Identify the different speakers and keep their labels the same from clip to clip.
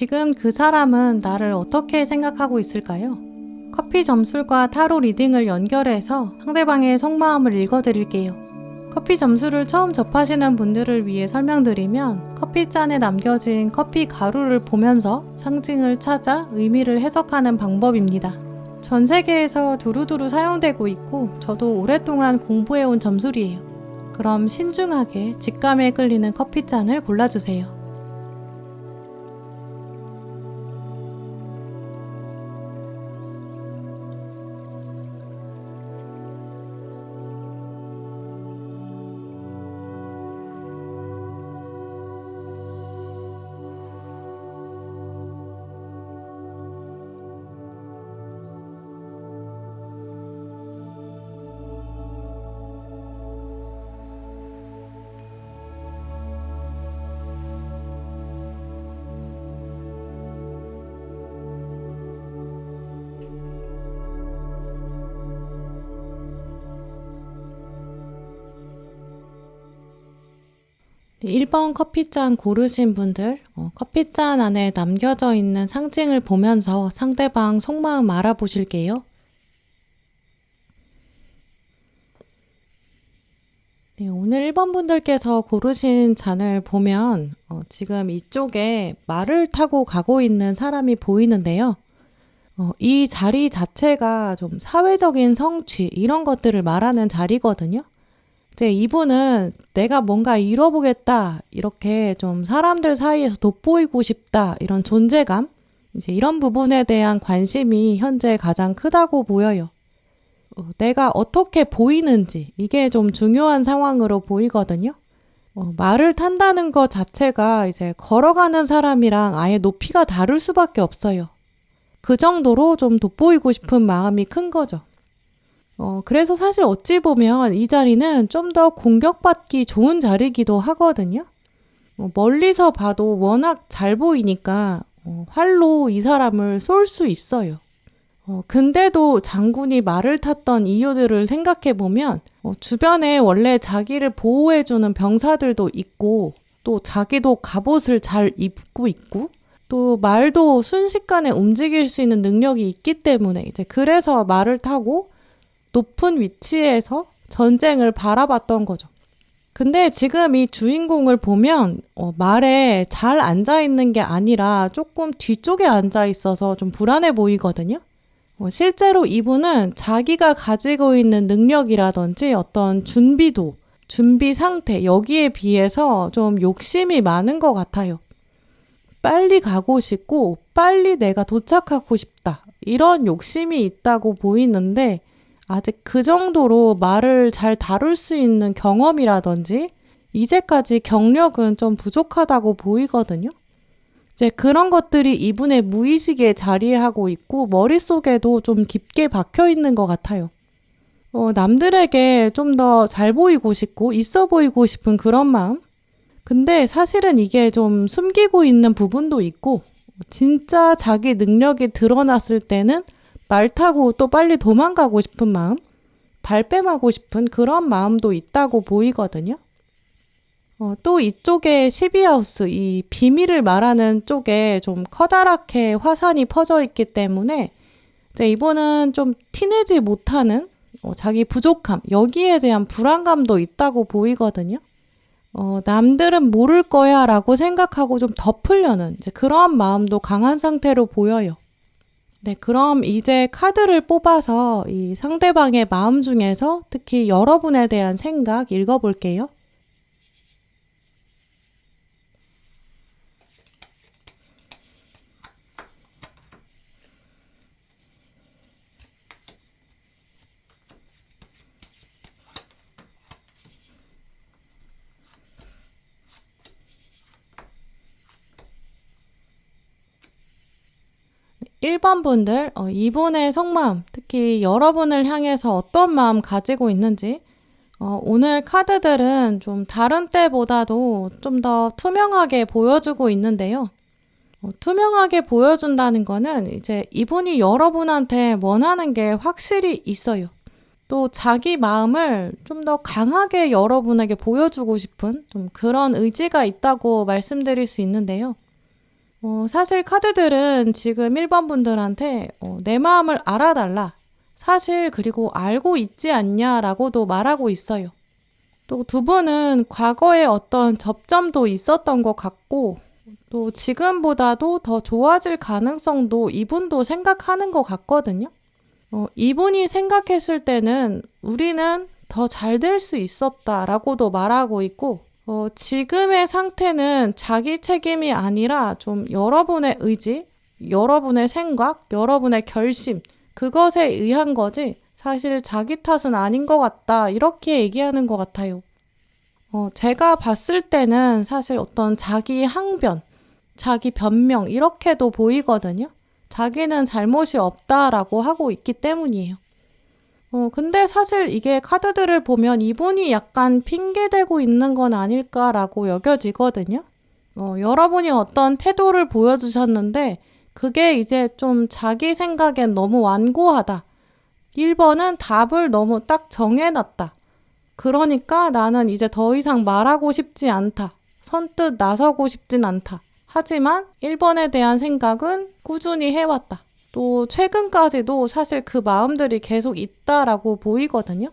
Speaker 1: 지금 그 사람은 나를 어떻게 생각하고 있을까요? 커피 점술과 타로 리딩을 연결해서 상대방의 속마음을 읽어드릴게요. 커피 점술을 처음 접하시는 분들을 위해 설명드리면 커피잔에 남겨진 커피 가루를 보면서 상징을 찾아 의미를 해석하는 방법입니다. 전 세계에서 두루두루 사용되고 있고 저도 오랫동안 공부해온 점술이에요. 그럼 신중하게 직감에 끌리는 커피잔을 골라주세요. 네, 1번 커피잔 고르신 분들, 커피잔 안에 남겨져 있는 상징을 보면서 상대방 속마음 알아보실게요. 네, 오늘 1번 분들께서 고르신 잔을 보면 지금 이쪽에 말을 타고 가고 있는 사람이 보이는데요. 이 자리 자체가 좀 사회적인 성취 이런 것들을 말하는 자리거든요. 이제 이분은 내가 뭔가 이뤄보겠다, 이렇게 좀 사람들 사이에서 돋보이고 싶다, 이런 존재감, 이제 이런 부분에 대한 관심이 현재 가장 크다고 보여요. 내가 어떻게 보이는지, 이게 좀 중요한 상황으로 보이거든요. 말을 탄다는 것 자체가 이제 걸어가는 사람이랑 아예 높이가 다를 수밖에 없어요. 그 정도로 좀 돋보이고 싶은 마음이 큰 거죠. 그래서 사실 어찌 보면 이 자리는 좀 더 공격받기 좋은 자리이기도 하거든요. 멀리서 봐도 워낙 잘 보이니까 활로 이 사람을 쏠 수 있어요. 근데도 장군이 말을 탔던 이유들을 생각해보면 주변에 원래 자기를 보호해주는 병사들도 있고 또 자기도 갑옷을 잘 입고 있고 또 말도 순식간에 움직일 수 있는 능력이 있기 때문에 이제 그래서 말을 타고 높은 위치에서 전쟁을 바라봤던 거죠. 근데 지금 이 주인공을 보면 말에 잘 앉아있는 게 아니라 조금 뒤쪽에 앉아있어서 좀 불안해 보이거든요. 실제로 이분은 자기가 가지고 있는 능력이라든지 어떤 준비도, 준비 상태 여기에 비해서 좀 욕심이 많은 것 같아요. 빨리 가고 싶고 빨리 내가 도착하고 싶다. 이런 욕심이 있다고 보이는데 아직 그 정도로 말을 잘 다룰 수 있는 경험이라든지 이제까지 경력은 좀 부족하다고 보이거든요. 이제 그런 것들이 이분의 무의식에 자리하고 있고 머릿속에도 좀 깊게 박혀 있는 것 같아요. 남들에게 좀 더 잘 보이고 싶고 있어 보이고 싶은 그런 마음? 근데 사실은 이게 좀 숨기고 있는 부분도 있고 진짜 자기 능력이 드러났을 때는 말 타고 또 빨리 도망가고 싶은 마음, 발뺌하고 싶은 그런 마음도 있다고 보이거든요. 또 이쪽에 12하우스, 이 비밀을 말하는 쪽에 좀 커다랗게 화산이 퍼져 있기 때문에 이제 이분은 좀 티내지 못하는 자기 부족함, 여기에 대한 불안감도 있다고 보이거든요. 남들은 모를 거야 라고 생각하고 좀 덮으려는 이제 그런 마음도 강한 상태로 보여요. 네, 그럼 이제 카드를 뽑아서 이 상대방의 마음 중에서 특히 여러분에 대한 생각 읽어볼게요. 네, 1번 분들, 이분의 속마음, 특히 여러분을 향해서 어떤 마음 가지고 있는지 오늘 카드들은 좀 다른 때보다도 좀 더 투명하게 보여주고 있는데요. 투명하게 보여준다는 거는 이제 이분이 여러분한테 원하는 게 확실히 있어요. 또 자기 마음을 좀 더 강하게 여러분에게 보여주고 싶은 좀 그런 의지가 있다고 말씀드릴 수 있는데요. 사실 카드들은 지금 1번 분들한테 내 마음을 알아달라. 사실 그리고 알고 있지 않냐라고도 말하고 있어요. 또 두 분은 과거에 어떤 접점도 있었던 것 같고 또 지금보다도 더 좋아질 가능성도 이분도 생각하는 것 같거든요. 이분이 생각했을 때는 우리는 더 잘 될 수 있었다라고도 말하고 있고 지금의 상태는 자기 책임이 아니라 좀 여러분의 의지, 여러분의 생각, 여러분의 결심 그것에 의한 거지 사실 자기 탓은 아닌 것 같다 이렇게 얘기하는 것 같아요. 제가 봤을 때는 사실 어떤 자기 항변, 자기 변명 이렇게도 보이거든요. 자기는 잘못이 없다라고 하고 있기 때문이에요. 근데 사실 이게 카드들을 보면 이분이 약간 핑계대고 있는 건 아닐까라고 여겨지거든요. 여러분이 어떤 태도를 보여주셨는데 그게 이제 좀 자기 생각엔 너무 완고하다. 1번은 답을 너무 딱 정해놨다. 그러니까 나는 이제 더 이상 말하고 싶지 않다. 선뜻 나서고 싶진 않다. 하지만 1번에 대한 생각은 꾸준히 해왔다. 또 최근까지도 사실 그 마음들이 계속 있다라고 보이거든요.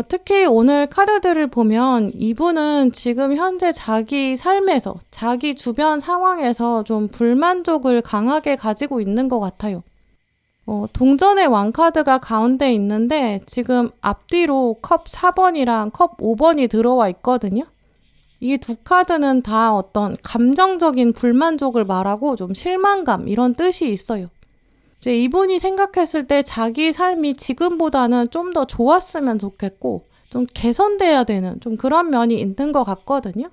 Speaker 1: 특히 오늘 카드들을 보면 이분은 지금 현재 자기 삶에서, 자기 주변 상황에서 좀 불만족을 강하게 가지고 있는 것 같아요. 동전의 왕카드가 가운데 있는데 지금 앞뒤로 컵 4번이랑 컵 5번이 들어와 있거든요. 이 두 카드는 다 어떤 감정적인 불만족을 말하고 좀 실망감 이런 뜻이 있어요. 이제 이분이 생각했을 때 자기 삶이 지금보다는 좀 더 좋았으면 좋겠고 좀 개선돼야 되는 좀 그런 면이 있는 것 같거든요.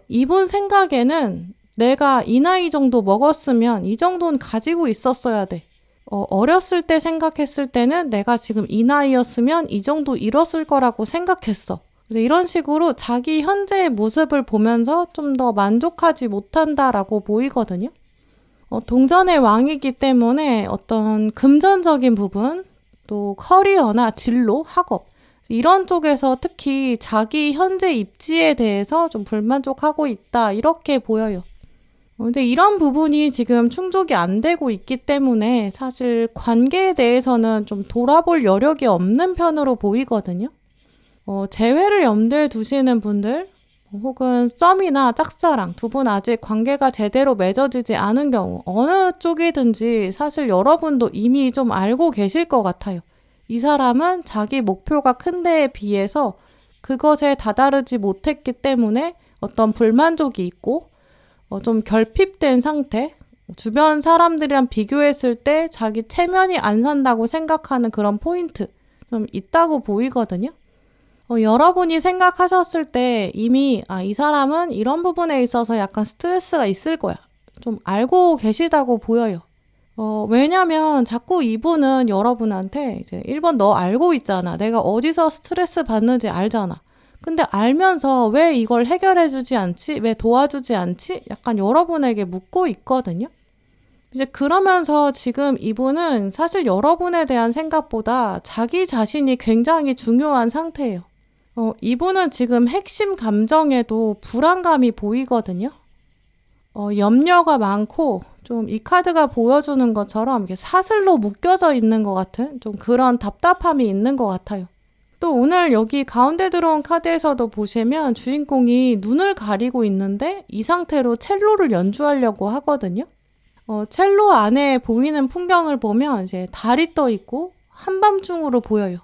Speaker 1: 이분 생각에는 내가 이 나이 정도 먹었으면 이 정도는 가지고 있었어야 돼. 어렸을 때 생각했을 때는 내가 지금 이 나이였으면 이 정도 이뤘을 거라고 생각했어. 그래서 이런 식으로 자기 현재의 모습을 보면서 좀 더 만족하지 못한다라고 보이거든요. 동전의 왕이기 때문에 어떤 금전적인 부분, 또 커리어나 진로, 학업 이런 쪽에서 특히 자기 현재 입지에 대해서 좀 불만족하고 있다 이렇게 보여요. 근데 이런 부분이 지금 충족이 안 되고 있기 때문에 사실 관계에 대해서는 좀 돌아볼 여력이 없는 편으로 보이거든요. 재회를 염두에 두시는 분들 혹은 썸이나 짝사랑 두 분 아직 관계가 제대로 맺어지지 않은 경우 어느 쪽이든지 사실 여러분도 이미 좀 알고 계실 것 같아요. 이 사람은 자기 목표가 큰 데에 비해서 그것에 다다르지 못했기 때문에 어떤 불만족이 있고 좀 결핍된 상태, 주변 사람들이랑 비교했을 때 자기 체면이 안 산다고 생각하는 그런 포인트 좀 있다고 보이거든요. 여러분이 생각하셨을 때 이미 이 사람은 이런 부분에 있어서 약간 스트레스가 있을 거야. 좀 알고 계시다고 보여요. 왜냐면 자꾸 이분은 여러분한테 이제 1번 너 알고 있잖아. 내가 어디서 스트레스 받는지 알잖아. 근데 알면서 왜 이걸 해결해 주지 않지? 왜 도와주지 않지? 약간 여러분에게 묻고 있거든요. 이제 그러면서 지금 이분은 사실 여러분에 대한 생각보다 자기 자신이 굉장히 중요한 상태예요. 이분은 지금 핵심 감정에도 불안감이 보이거든요. 염려가 많고 좀 이 카드가 보여주는 것처럼 이렇게 사슬로 묶여져 있는 것 같은 좀 그런 답답함이 있는 것 같아요. 또 오늘 여기 가운데 들어온 카드에서도 보시면 주인공이 눈을 가리고 있는데 이 상태로 첼로를 연주하려고 하거든요. 첼로 안에 보이는 풍경을 보면 이제 달이 떠 있고 한밤중으로 보여요.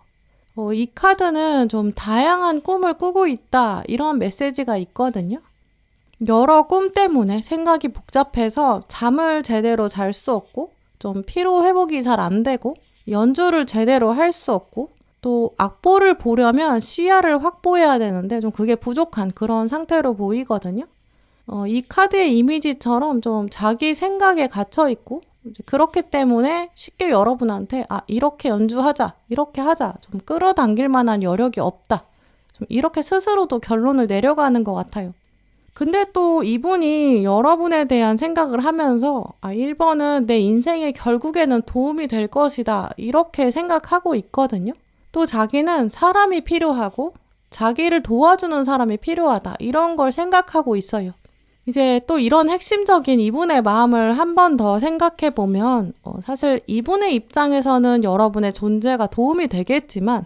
Speaker 1: 이 카드는 좀 다양한 꿈을 꾸고 있다 이런 메시지가 있거든요. 여러 꿈 때문에 생각이 복잡해서 잠을 제대로 잘 수 없고 좀 피로 회복이 잘 안 되고 연주를 제대로 할 수 없고 또 악보를 보려면 시야를 확보해야 되는데 좀 그게 부족한 그런 상태로 보이거든요. 이 카드의 이미지처럼 좀 자기 생각에 갇혀 있고 그렇기 때문에 쉽게 여러분한테 이렇게 연주하자, 이렇게 하자, 좀 끌어당길 만한 여력이 없다. 좀 이렇게 스스로도 결론을 내려가는 것 같아요. 근데 또 이분이 여러분에 대한 생각을 하면서 1번은 내 인생에 결국에는 도움이 될 것이다. 이렇게 생각하고 있거든요. 또 자기는 사람이 필요하고 자기를 도와주는 사람이 필요하다. 이런 걸 생각하고 있어요. 이제 또 이런 핵심적인 이분의 마음을 한 번 더 생각해 보면 사실 이분의 입장에서는 여러분의 존재가 도움이 되겠지만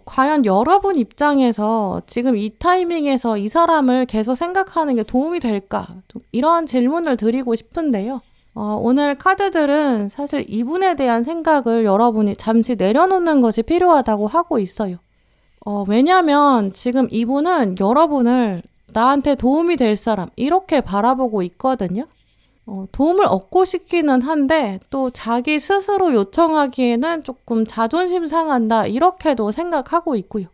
Speaker 1: 과연 여러분 입장에서 지금 이 타이밍에서 이 사람을 계속 생각하는 게 도움이 될까? 좀 이런 질문을 드리고 싶은데요. 오늘 카드들은 사실 이분에 대한 생각을 여러분이 잠시 내려놓는 것이 필요하다고 하고 있어요. 왜냐면 지금 이분은 여러분을 나한테 도움이 될 사람 이렇게 바라보고 있거든요. 도움을 얻고 싶기는 한데 또 자기 스스로 요청하기에는 조금 자존심 상한다 이렇게도 생각하고 있고요.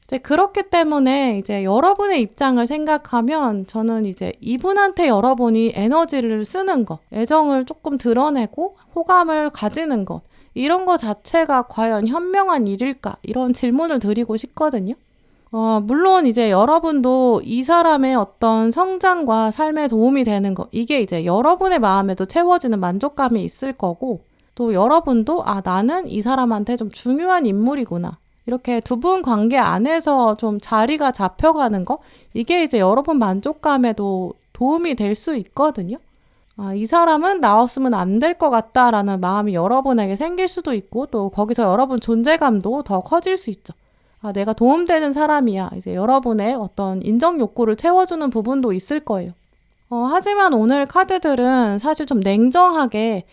Speaker 1: 이제 그렇기 때문에 이제 여러분의 입장을 생각하면 저는 이제 이분한테 여러분이 에너지를 쓰는 것, 애정을 조금 드러내고 호감을 가지는 것 이런 거 자체가 과연 현명한 일일까? 이런 질문을 드리고 싶거든요. 물론 이제 여러분도 이 사람의 어떤 성장과 삶에 도움이 되는 거, 이게 이제 여러분의 마음에도 채워지는 만족감이 있을 거고, 또 여러분도, 나는 이 사람한테 좀 중요한 인물이구나. 이렇게 두 분 관계 안에서 좀 자리가 잡혀가는 거, 이게 이제 여러분 만족감에도 도움이 될 수 있거든요. 이 사람은 나 없으면 안 될 것 같다라는 마음이 여러분에게 생길 수도 있고, 또 거기서 여러분 존재감도 더 커질 수 있죠. 내가 도움되는 사람이야. 이제 여러분의 어떤 인정 욕구를 채워주는 부분도 있을 거예요. 하지만 오늘 카드들은 사실 좀 냉정하게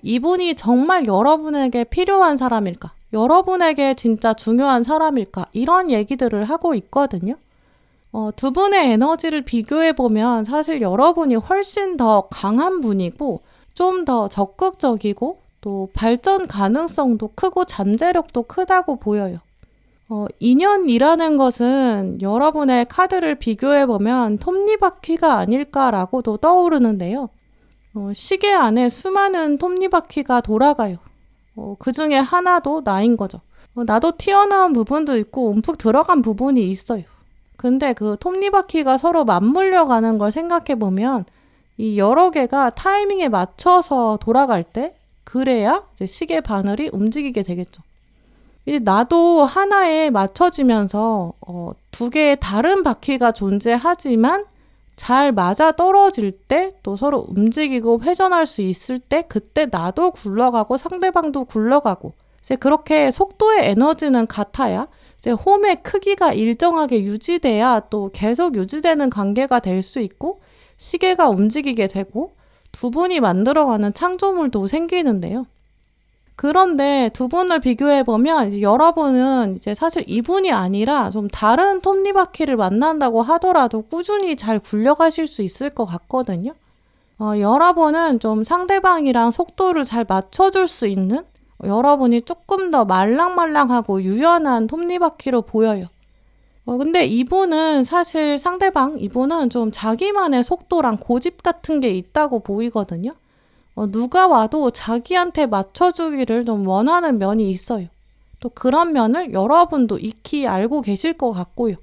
Speaker 1: 이분이 정말 여러분에게 필요한 사람일까? 여러분에게 진짜 중요한 사람일까? 이런 얘기들을 하고 있거든요. 두 분의 에너지를 비교해보면 사실 여러분이 훨씬 더 강한 분이고 좀 더 적극적이고 또 발전 가능성도 크고 잠재력도 크다고 보여요. 인연이라는 것은 여러분의 카드를 비교해보면 톱니바퀴가 아닐까라고도 떠오르는데요. 시계 안에 수많은 톱니바퀴가 돌아가요. 그 중에 하나도 나인 거죠. 나도 튀어나온 부분도 있고 움푹 들어간 부분이 있어요. 근데 그 톱니바퀴가 서로 맞물려 가는 걸 생각해보면 이 여러 개가 타이밍에 맞춰서 돌아갈 때 그래야 이제 시계 바늘이 움직이게 되겠죠. 나도 하나에 맞춰지면서 두 개의 다른 바퀴가 존재하지만 잘 맞아 떨어질 때 또 서로 움직이고 회전할 수 있을 때 그때 나도 굴러가고 상대방도 굴러가고 이제 그렇게 속도의 에너지는 같아야 이제 홈의 크기가 일정하게 유지돼야 또 계속 유지되는 관계가 될 수 있고 시계가 움직이게 되고 두 분이 만들어가는 창조물도 생기는데요. 그런데 두 분을 비교해보면 이제 여러분은 이제 사실 이분이 아니라 좀 다른 톱니바퀴를 만난다고 하더라도 꾸준히 잘 굴려가실 수 있을 것 같거든요. 여러분은 좀 상대방이랑 속도를 잘 맞춰줄 수 있는 여러분이 조금 더 말랑말랑하고 유연한 톱니바퀴로 보여요. 근데 이분은 사실 이분은 좀 자기만의 속도랑 고집 같은 게 있다고 보이거든요. 누가 와도 자기한테 맞춰주기를 좀 원하는 면이 있어요. 또 그런 면을 여러분도 익히 알고 계실 것 같고요.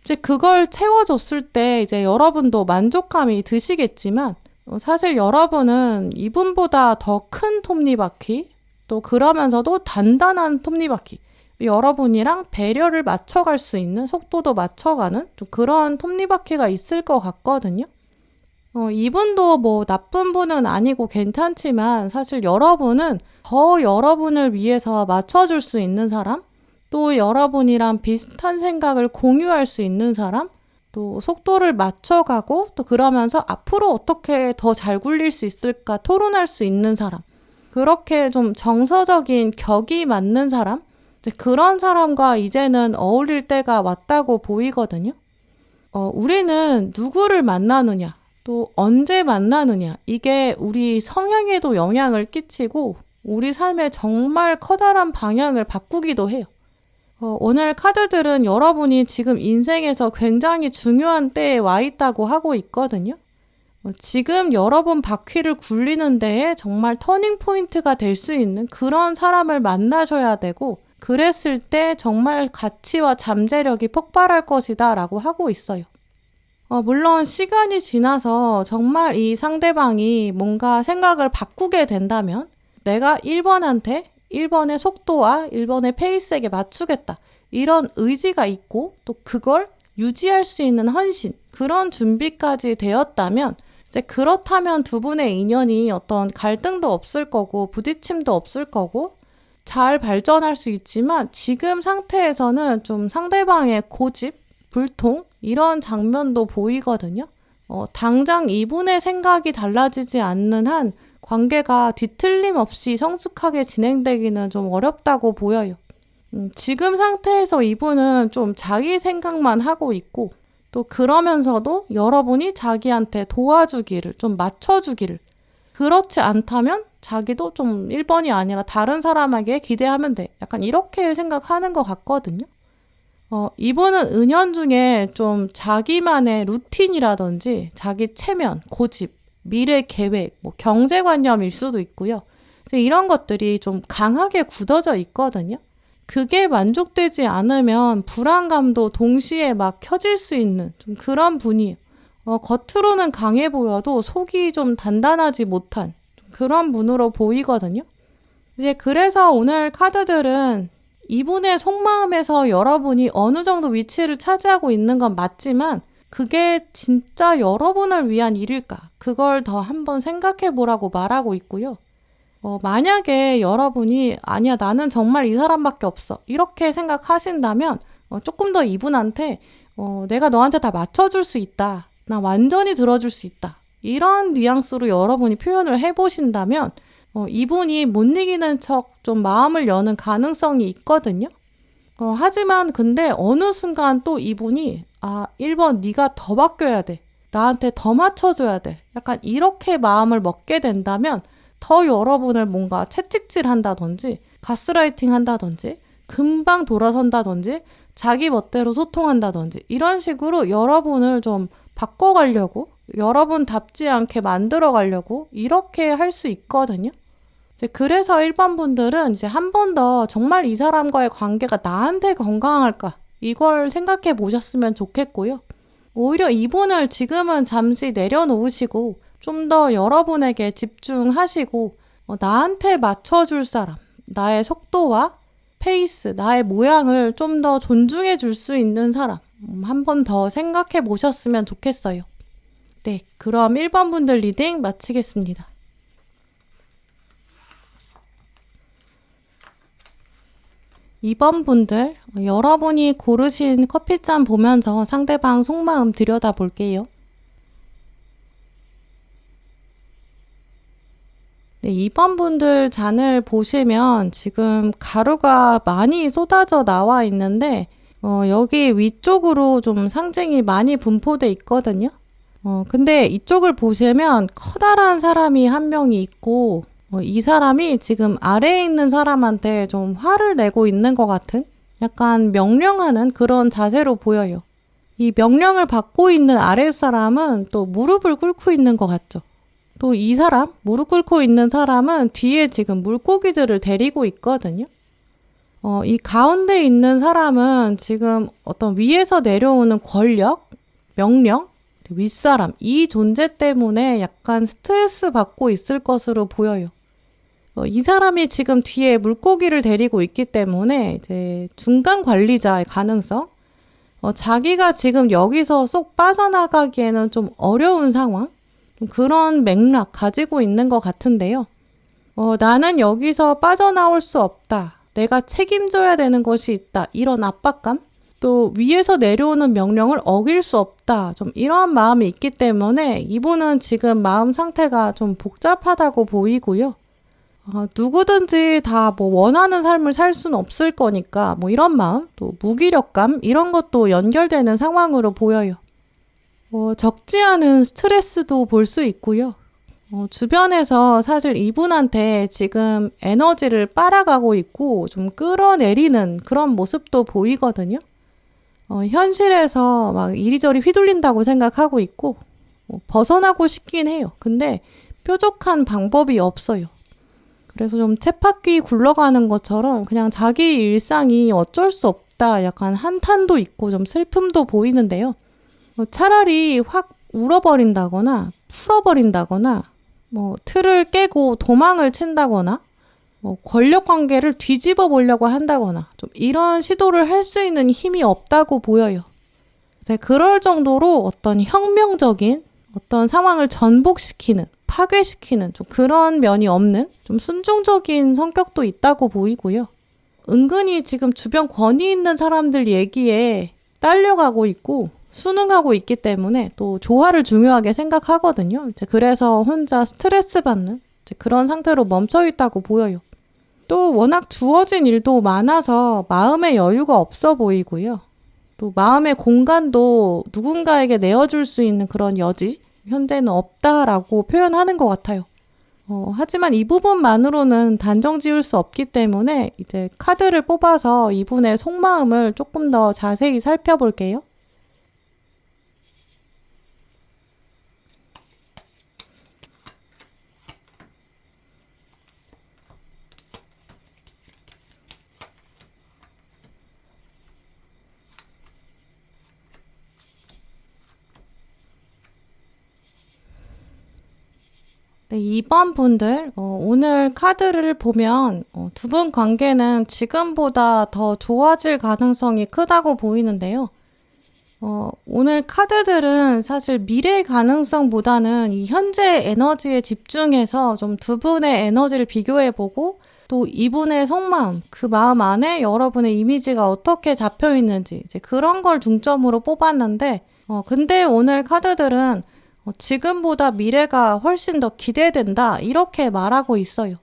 Speaker 1: 이제 그걸 채워줬을 때 이제 여러분도 만족감이 드시겠지만 사실 여러분은 이분보다 더 큰 톱니바퀴 또 그러면서도 단단한 톱니바퀴 여러분이랑 배려를 맞춰갈 수 있는 속도도 맞춰가는 좀 그런 톱니바퀴가 있을 것 같거든요. 이분도 뭐 나쁜 분은 아니고 괜찮지만 사실 여러분은 더 여러분을 위해서 맞춰줄 수 있는 사람, 또 여러분이랑 비슷한 생각을 공유할 수 있는 사람, 또 속도를 맞춰가고 또 그러면서 앞으로 어떻게 더 잘 굴릴 수 있을까 토론할 수 있는 사람, 그렇게 좀 정서적인 격이 맞는 사람, 이제 그런 사람과 이제는 어울릴 때가 왔다고 보이거든요. 우리는 누구를 만나느냐, 또 언제 만나느냐 이게 우리 성향에도 영향을 끼치고 우리 삶에 정말 커다란 방향을 바꾸기도 해요. 오늘 카드들은 여러분이 지금 인생에서 굉장히 중요한 때에 와 있다고 하고 있거든요. 지금 여러분 바퀴를 굴리는 데에 정말 터닝 포인트가 될 수 있는 그런 사람을 만나셔야 되고 그랬을 때 정말 가치와 잠재력이 폭발할 것이다 라고 하고 있어요. 물론 시간이 지나서 정말 이 상대방이 뭔가 생각을 바꾸게 된다면 내가 1번한테 1번의 속도와 1번의 페이스에게 맞추겠다. 이런 의지가 있고 또 그걸 유지할 수 있는 헌신, 그런 준비까지 되었다면 이제 그렇다면 두 분의 인연이 어떤 갈등도 없을 거고 부딪힘도 없을 거고 잘 발전할 수 있지만 지금 상태에서는 좀 상대방의 고집, 불통 이런 장면도 보이거든요. 당장 이분의 생각이 달라지지 않는 한 관계가 뒤틀림 없이 성숙하게 진행되기는 좀 어렵다고 보여요. 지금 상태에서 이분은 좀 자기 생각만 하고 있고 또 그러면서도 여러분이 자기한테 도와주기를, 좀 맞춰주기를, 그렇지 않다면 자기도 좀 1번이 아니라 다른 사람에게 기대하면 돼. 약간 이렇게 생각하는 것 같거든요. 이분은 은연중에 좀 자기만의 루틴이라든지 자기 체면, 고집, 미래 계획, 뭐 경제관념일 수도 있고요. 이런 것들이 좀 강하게 굳어져 있거든요. 그게 만족되지 않으면 불안감도 동시에 막 켜질 수 있는 좀 그런 분이에요. 겉으로는 강해 보여도 속이 좀 단단하지 못한 그런 분으로 보이거든요. 이제 그래서 오늘 카드들은 이분의 속마음에서 여러분이 어느 정도 위치를 차지하고 있는 건 맞지만 그게 진짜 여러분을 위한 일일까? 그걸 더 한번 생각해 보라고 말하고 있고요. 만약에 여러분이 아니야 나는 정말 이 사람밖에 없어 이렇게 생각하신다면 조금 더 이분한테 내가 너한테 다 맞춰줄 수 있다. 나 완전히 들어줄 수 있다. 이런 뉘앙스로 여러분이 표현을 해보신다면 이분이 못 이기는 척 좀 마음을 여는 가능성이 있거든요. 하지만 근데 어느 순간 또 이분이 1번 네가 더 바뀌어야 돼. 나한테 더 맞춰줘야 돼. 약간 이렇게 마음을 먹게 된다면 더 여러분을 뭔가 채찍질 한다든지 가스라이팅 한다든지 금방 돌아선다든지 자기 멋대로 소통한다든지 이런 식으로 여러분을 좀 바꿔가려고 여러분답지 않게 만들어가려고 이렇게 할 수 있거든요. 그래서 1번 분들은 이제 한 번 더 정말 이 사람과의 관계가 나한테 건강할까 이걸 생각해 보셨으면 좋겠고요. 오히려 이분을 지금은 잠시 내려놓으시고 좀 더 여러분에게 집중하시고 나한테 맞춰줄 사람, 나의 속도와 페이스, 나의 모양을 좀 더 존중해 줄 수 있는 사람 한 번 더 생각해 보셨으면 좋겠어요. 네, 그럼 1번 분들 리딩 마치겠습니다. 2번 분들, 여러분이 고르신 커피잔 보면서 상대방 속마음 들여다볼게요. 네, 2번 분들 잔을 보시면 지금 가루가 많이 쏟아져 나와 있는데 여기 위쪽으로 좀 상징이 많이 분포돼 있거든요. 근데 이쪽을 보시면 커다란 사람이 한 명이 있고 이 사람이 지금 아래에 있는 사람한테 좀 화를 내고 있는 것 같은 약간 명령하는 그런 자세로 보여요. 이 명령을 받고 있는 아랫사람은 또 무릎을 꿇고 있는 것 같죠. 또 이 사람, 무릎 꿇고 있는 사람은 뒤에 지금 물고기들을 데리고 있거든요. 이 가운데 있는 사람은 지금 어떤 위에서 내려오는 권력, 명령, 윗사람, 이 존재 때문에 약간 스트레스 받고 있을 것으로 보여요. 이 사람이 지금 뒤에 물고기를 데리고 있기 때문에 이제 중간 관리자의 가능성, 자기가 지금 여기서 쏙 빠져나가기에는 좀 어려운 상황, 그런 맥락 가지고 있는 것 같은데요. 나는 여기서 빠져나올 수 없다. 내가 책임져야 되는 것이 있다. 이런 압박감, 또 위에서 내려오는 명령을 어길 수 없다. 좀 이런 마음이 있기 때문에 이분은 지금 마음 상태가 좀 복잡하다고 보이고요. 누구든지 다 뭐 원하는 삶을 살 수는 없을 거니까 뭐 이런 마음, 또 무기력감 이런 것도 연결되는 상황으로 보여요. 적지 않은 스트레스도 볼 수 있고요. 주변에서 사실 이분한테 지금 에너지를 빨아가고 있고 좀 끌어내리는 그런 모습도 보이거든요. 현실에서 막 이리저리 휘둘린다고 생각하고 있고 벗어나고 싶긴 해요. 근데 뾰족한 방법이 없어요. 그래서 좀 쳇바퀴 굴러가는 것처럼 그냥 자기 일상이 어쩔 수 없다. 약간 한탄도 있고 좀 슬픔도 보이는데요. 차라리 확 울어버린다거나 풀어버린다거나 뭐 틀을 깨고 도망을 친다거나 뭐 권력 관계를 뒤집어 보려고 한다거나 좀 이런 시도를 할 수 있는 힘이 없다고 보여요. 이제 그럴 정도로 어떤 혁명적인 어떤 상황을 전복시키는, 파괴시키는 좀 그런 면이 없는 좀 순종적인 성격도 있다고 보이고요. 은근히 지금 주변 권위 있는 사람들 얘기에 딸려가고 있고 순응하고 있기 때문에 또 조화를 중요하게 생각하거든요. 이제 그래서 혼자 스트레스 받는 이제 그런 상태로 멈춰 있다고 보여요. 또 워낙 주어진 일도 많아서 마음의 여유가 없어 보이고요. 또 마음의 공간도 누군가에게 내어줄 수 있는 그런 여지 현재는 없다라고 표현하는 것 같아요. 하지만 이 부분만으로는 단정 지을 수 없기 때문에 이제 카드를 뽑아서 이분의 속마음을 조금 더 자세히 살펴볼게요. 네, 2번 분들, 오늘 카드를 보면 두 분 관계는 지금보다 더 좋아질 가능성이 크다고 보이는데요. 오늘 카드들은 사실 미래 가능성보다는 이 현재 에너지에 집중해서 좀 두 분의 에너지를 비교해보고 또 이분의 속마음, 그 마음 안에 여러분의 이미지가 어떻게 잡혀 있는지 이제 그런 걸 중점으로 뽑았는데 근데 오늘 카드들은 지금보다 미래가 훨씬 더 기대된다 이렇게 말하고 있어요.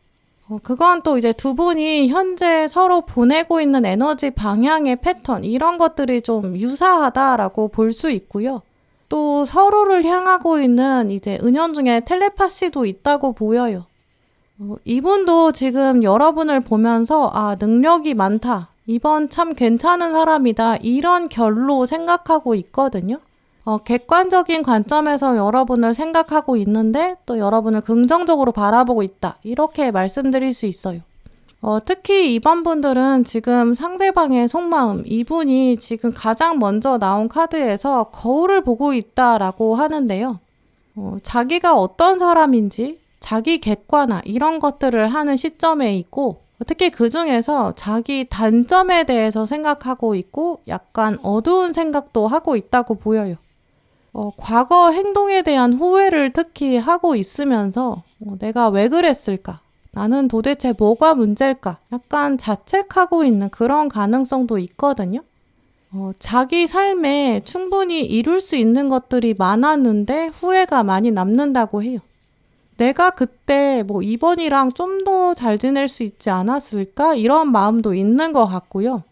Speaker 1: 그건 또 이제 두 분이 현재 서로 보내고 있는 에너지 방향의 패턴 이런 것들이 좀 유사하다라고 볼 수 있고요. 또 서로를 향하고 있는 이제 은연중에 텔레파시도 있다고 보여요. 이분도 지금 여러분을 보면서 능력이 많다. 이번 참 괜찮은 사람이다. 이런 결로 생각하고 있거든요. 객관적인 관점에서 여러분을 생각하고 있는데 또 여러분을 긍정적으로 바라보고 있다. 이렇게 말씀드릴 수 있어요. 특히 이번 분들은 지금 상대방의 속마음, 이분이 지금 가장 먼저 나온 카드에서 거울을 보고 있다라고 하는데요. 자기가 어떤 사람인지 자기 객관화 이런 것들을 하는 시점에 있고 특히 그 중에서 자기 단점에 대해서 생각하고 있고 약간 어두운 생각도 하고 있다고 보여요. 과거 행동에 대한 후회를 특히 하고 있으면서 내가 왜 그랬을까? 나는 도대체 뭐가 문제일까? 약간 자책하고 있는 그런 가능성도 있거든요. 자기 삶에 충분히 이룰 수 있는 것들이 많았는데 후회가 많이 남는다고 해요. 내가 그때 이번이랑 좀 더 잘 지낼 수 있지 않았을까? 이런 마음도 있는 것 같고요.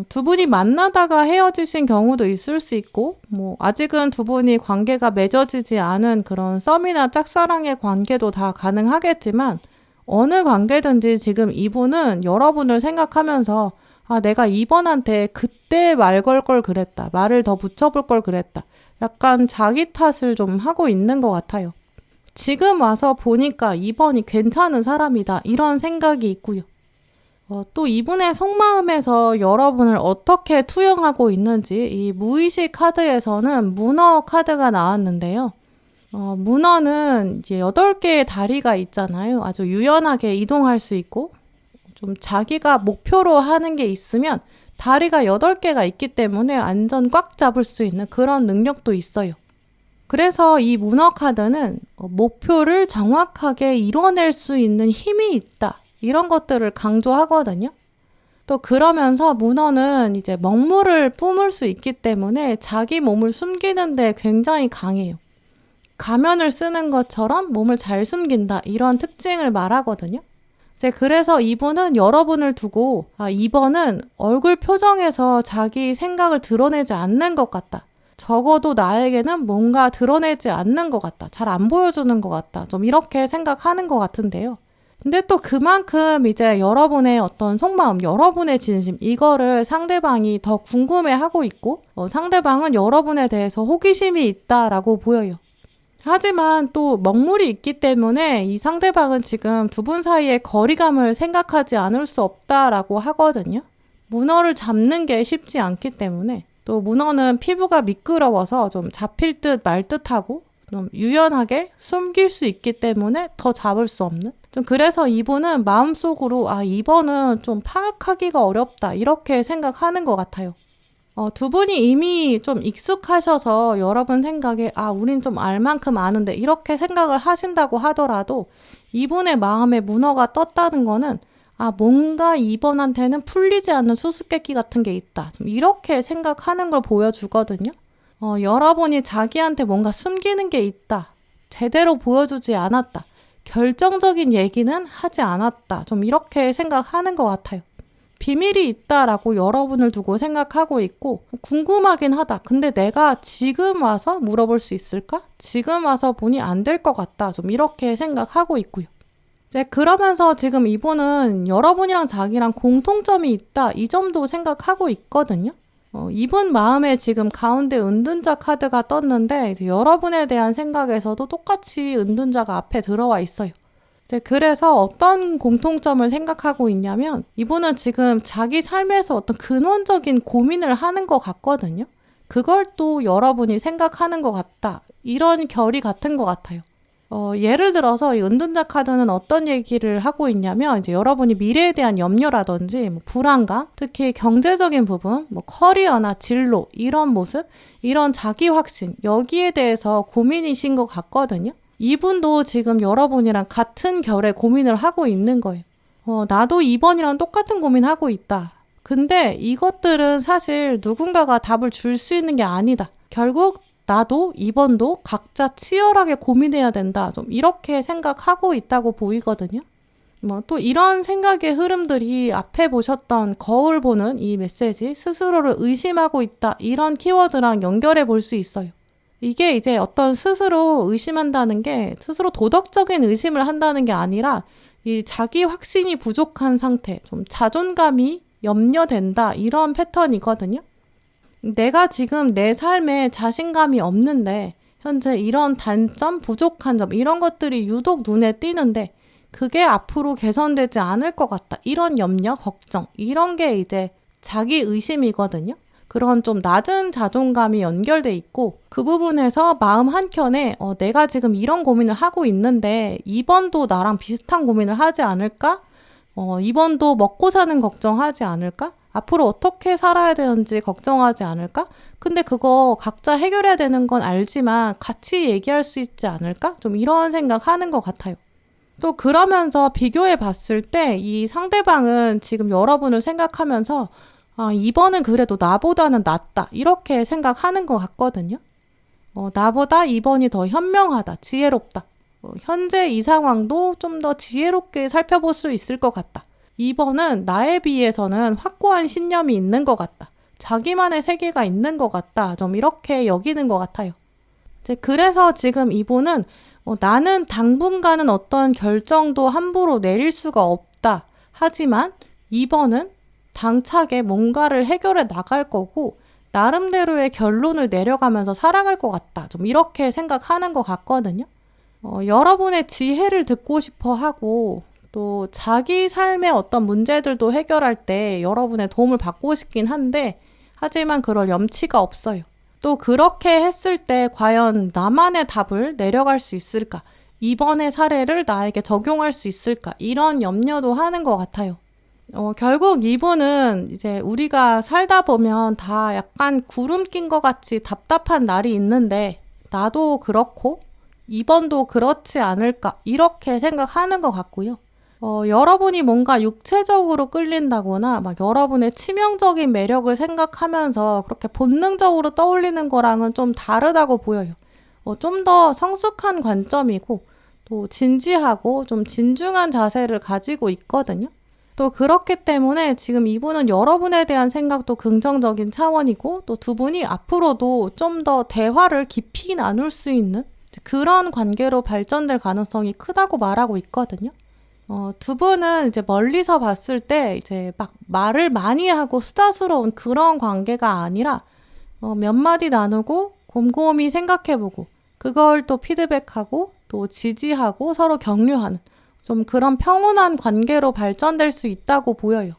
Speaker 1: 두 분이 만나다가 헤어지신 경우도 있을 수 있고 아직은 두 분이 관계가 맺어지지 않은 그런 썸이나 짝사랑의 관계도 다 가능하겠지만 어느 관계든지 지금 이분은 여러분을 생각하면서 내가 이번한테 그때 말 걸 걸 그랬다. 말을 더 붙여볼 걸 그랬다. 약간 자기 탓을 좀 하고 있는 것 같아요. 지금 와서 보니까 이번이 괜찮은 사람이다. 이런 생각이 있고요. 또 이분의 속마음에서 여러분을 어떻게 투영하고 있는지 이 무의식 카드에서는 문어 카드가 나왔는데요. 문어는 이제 8개의 다리가 있잖아요. 아주 유연하게 이동할 수 있고 좀 자기가 목표로 하는 게 있으면 다리가 8개가 있기 때문에 완전 꽉 잡을 수 있는 그런 능력도 있어요. 그래서 이 문어 카드는 목표를 정확하게 이뤄낼 수 있는 힘이 있다. 이런 것들을 강조하거든요. 또 그러면서 문어는 이제 먹물을 뿜을 수 있기 때문에 자기 몸을 숨기는데 굉장히 강해요. 가면을 쓰는 것처럼 몸을 잘 숨긴다. 이런 특징을 말하거든요. 이제 그래서 이분은 여러분을 두고 이번은 얼굴 표정에서 자기 생각을 드러내지 않는 것 같다. 적어도 나에게는 뭔가 드러내지 않는 것 같다. 잘 안 보여주는 것 같다. 좀 이렇게 생각하는 것 같은데요. 근데 또 그만큼 이제 여러분의 어떤 속마음, 여러분의 진심, 이거를 상대방이 더 궁금해하고 있고 상대방은 여러분에 대해서 호기심이 있다라고 보여요. 하지만 또 먹물이 있기 때문에 이 상대방은 지금 두 분 사이의 거리감을 생각하지 않을 수 없다라고 하거든요. 문어를 잡는 게 쉽지 않기 때문에 또 문어는 피부가 미끄러워서 좀 잡힐 듯 말 듯하고 좀 유연하게 숨길 수 있기 때문에 더 잡을 수 없는 좀 그래서 이분은 마음속으로 이번은 좀 파악하기가 어렵다 이렇게 생각하는 것 같아요. 두 분이 이미 좀 익숙하셔서 여러분 생각에 우린 좀 알 만큼 아는데 이렇게 생각을 하신다고 하더라도 이분의 마음에 문어가 떴다는 거는 뭔가 이번한테는 풀리지 않는 수수께끼 같은 게 있다. 좀 이렇게 생각하는 걸 보여주거든요. 여러분이 자기한테 뭔가 숨기는 게 있다. 제대로 보여주지 않았다. 결정적인 얘기는 하지 않았다. 좀 이렇게 생각하는 것 같아요. 비밀이 있다라고 여러분을 두고 생각하고 있고 궁금하긴 하다. 근데 내가 지금 와서 물어볼 수 있을까? 지금 와서 보니 안 될 것 같다. 좀 이렇게 생각하고 있고요. 이제 그러면서 지금 이분은 여러분이랑 자기랑 공통점이 있다. 이 점도 생각하고 있거든요. 이분 마음에 지금 가운데 은둔자 카드가 떴는데 이제 여러분에 대한 생각에서도 똑같이 은둔자가 앞에 들어와 있어요. 이제 그래서 어떤 공통점을 생각하고 있냐면 이분은 지금 자기 삶에서 어떤 근원적인 고민을 하는 것 같거든요. 그걸 또 여러분이 생각하는 것 같다. 이런 결이 같은 것 같아요. 예를 들어서 이 은둔자 카드는 어떤 얘기를 하고 있냐면 이제 여러분이 미래에 대한 염려라든지 불안감, 특히 경제적인 부분, 커리어나 진로 이런 모습, 이런 자기 확신 여기에 대해서 고민이신 것 같거든요. 이분도 지금 여러분이랑 같은 결의 고민을 하고 있는 거예요. 나도 이번이랑 똑같은 고민하고 있다. 근데 이것들은 사실 누군가가 답을 줄 수 있는 게 아니다. 결국 나도 이번도 각자 치열하게 고민해야 된다. 좀 이렇게 생각하고 있다고 보이거든요. 또 이런 생각의 흐름들이 앞에 보셨던 거울 보는 이 메시지, 스스로를 의심하고 있다. 이런 키워드랑 연결해 볼 수 있어요. 이게 이제 어떤 스스로 의심한다는 게 스스로 도덕적인 의심을 한다는 게 아니라 이 자기 확신이 부족한 상태, 좀 자존감이 염려된다. 이런 패턴이거든요. 내가 지금 내 삶에 자신감이 없는데 현재 이런 단점, 부족한 점 이런 것들이 유독 눈에 띄는데 그게 앞으로 개선되지 않을 것 같다. 이런 염려, 걱정 이런 게 이제 자기 의심이거든요. 그런 좀 낮은 자존감이 연결돼 있고 그 부분에서 마음 한켠에 내가 지금 이런 고민을 하고 있는데 이번도 나랑 비슷한 고민을 하지 않을까? 이번도 먹고 사는 걱정하지 않을까? 앞으로 어떻게 살아야 되는지 걱정하지 않을까? 근데 그거 각자 해결해야 되는 건 알지만 같이 얘기할 수 있지 않을까? 좀 이런 생각하는 것 같아요. 또 그러면서 비교해 봤을 때 이 상대방은 지금 여러분을 생각하면서 이번은 그래도 나보다는 낫다. 이렇게 생각하는 것 같거든요. 나보다 이번이 더 현명하다. 지혜롭다. 현재 이 상황도 좀 더 지혜롭게 살펴볼 수 있을 것 같다. 이번은 나에 비해서는 확고한 신념이 있는 것 같다. 자기만의 세계가 있는 것 같다. 좀 이렇게 여기는 것 같아요. 이제 그래서 지금 이분은 나는 당분간은 어떤 결정도 함부로 내릴 수가 없다. 하지만 이번은 당차게 뭔가를 해결해 나갈 거고 나름대로의 결론을 내려가면서 살아갈 것 같다. 좀 이렇게 생각하는 것 같거든요. 여러분의 지혜를 듣고 싶어 하고 또 자기 삶의 어떤 문제들도 해결할 때 여러분의 도움을 받고 싶긴 한데 하지만 그럴 염치가 없어요. 또 그렇게 했을 때 과연 나만의 답을 내려갈 수 있을까? 이번의 사례를 나에게 적용할 수 있을까? 이런 염려도 하는 것 같아요. 결국 이분은 이제 우리가 살다 보면 다 약간 구름 낀 것 같이 답답한 날이 있는데 나도 그렇고 이번도 그렇지 않을까 이렇게 생각하는 것 같고요. 여러분이 뭔가 육체적으로 끌린다거나 막 여러분의 치명적인 매력을 생각하면서 그렇게 본능적으로 떠올리는 거랑은 좀 다르다고 보여요. 좀 더 성숙한 관점이고 또 진지하고 좀 진중한 자세를 가지고 있거든요. 또 그렇기 때문에 지금 이분은 여러분에 대한 생각도 긍정적인 차원이고 또 두 분이 앞으로도 좀 더 대화를 깊이 나눌 수 있는 그런 관계로 발전될 가능성이 크다고 말하고 있거든요. 두 분은 이제 멀리서 봤을 때 이제 막 말을 많이 하고 수다스러운 그런 관계가 아니라 몇 마디 나누고 곰곰이 생각해보고 그걸 또 피드백하고 또 지지하고 서로 격려하는 좀 그런 평온한 관계로 발전될 수 있다고 보여요.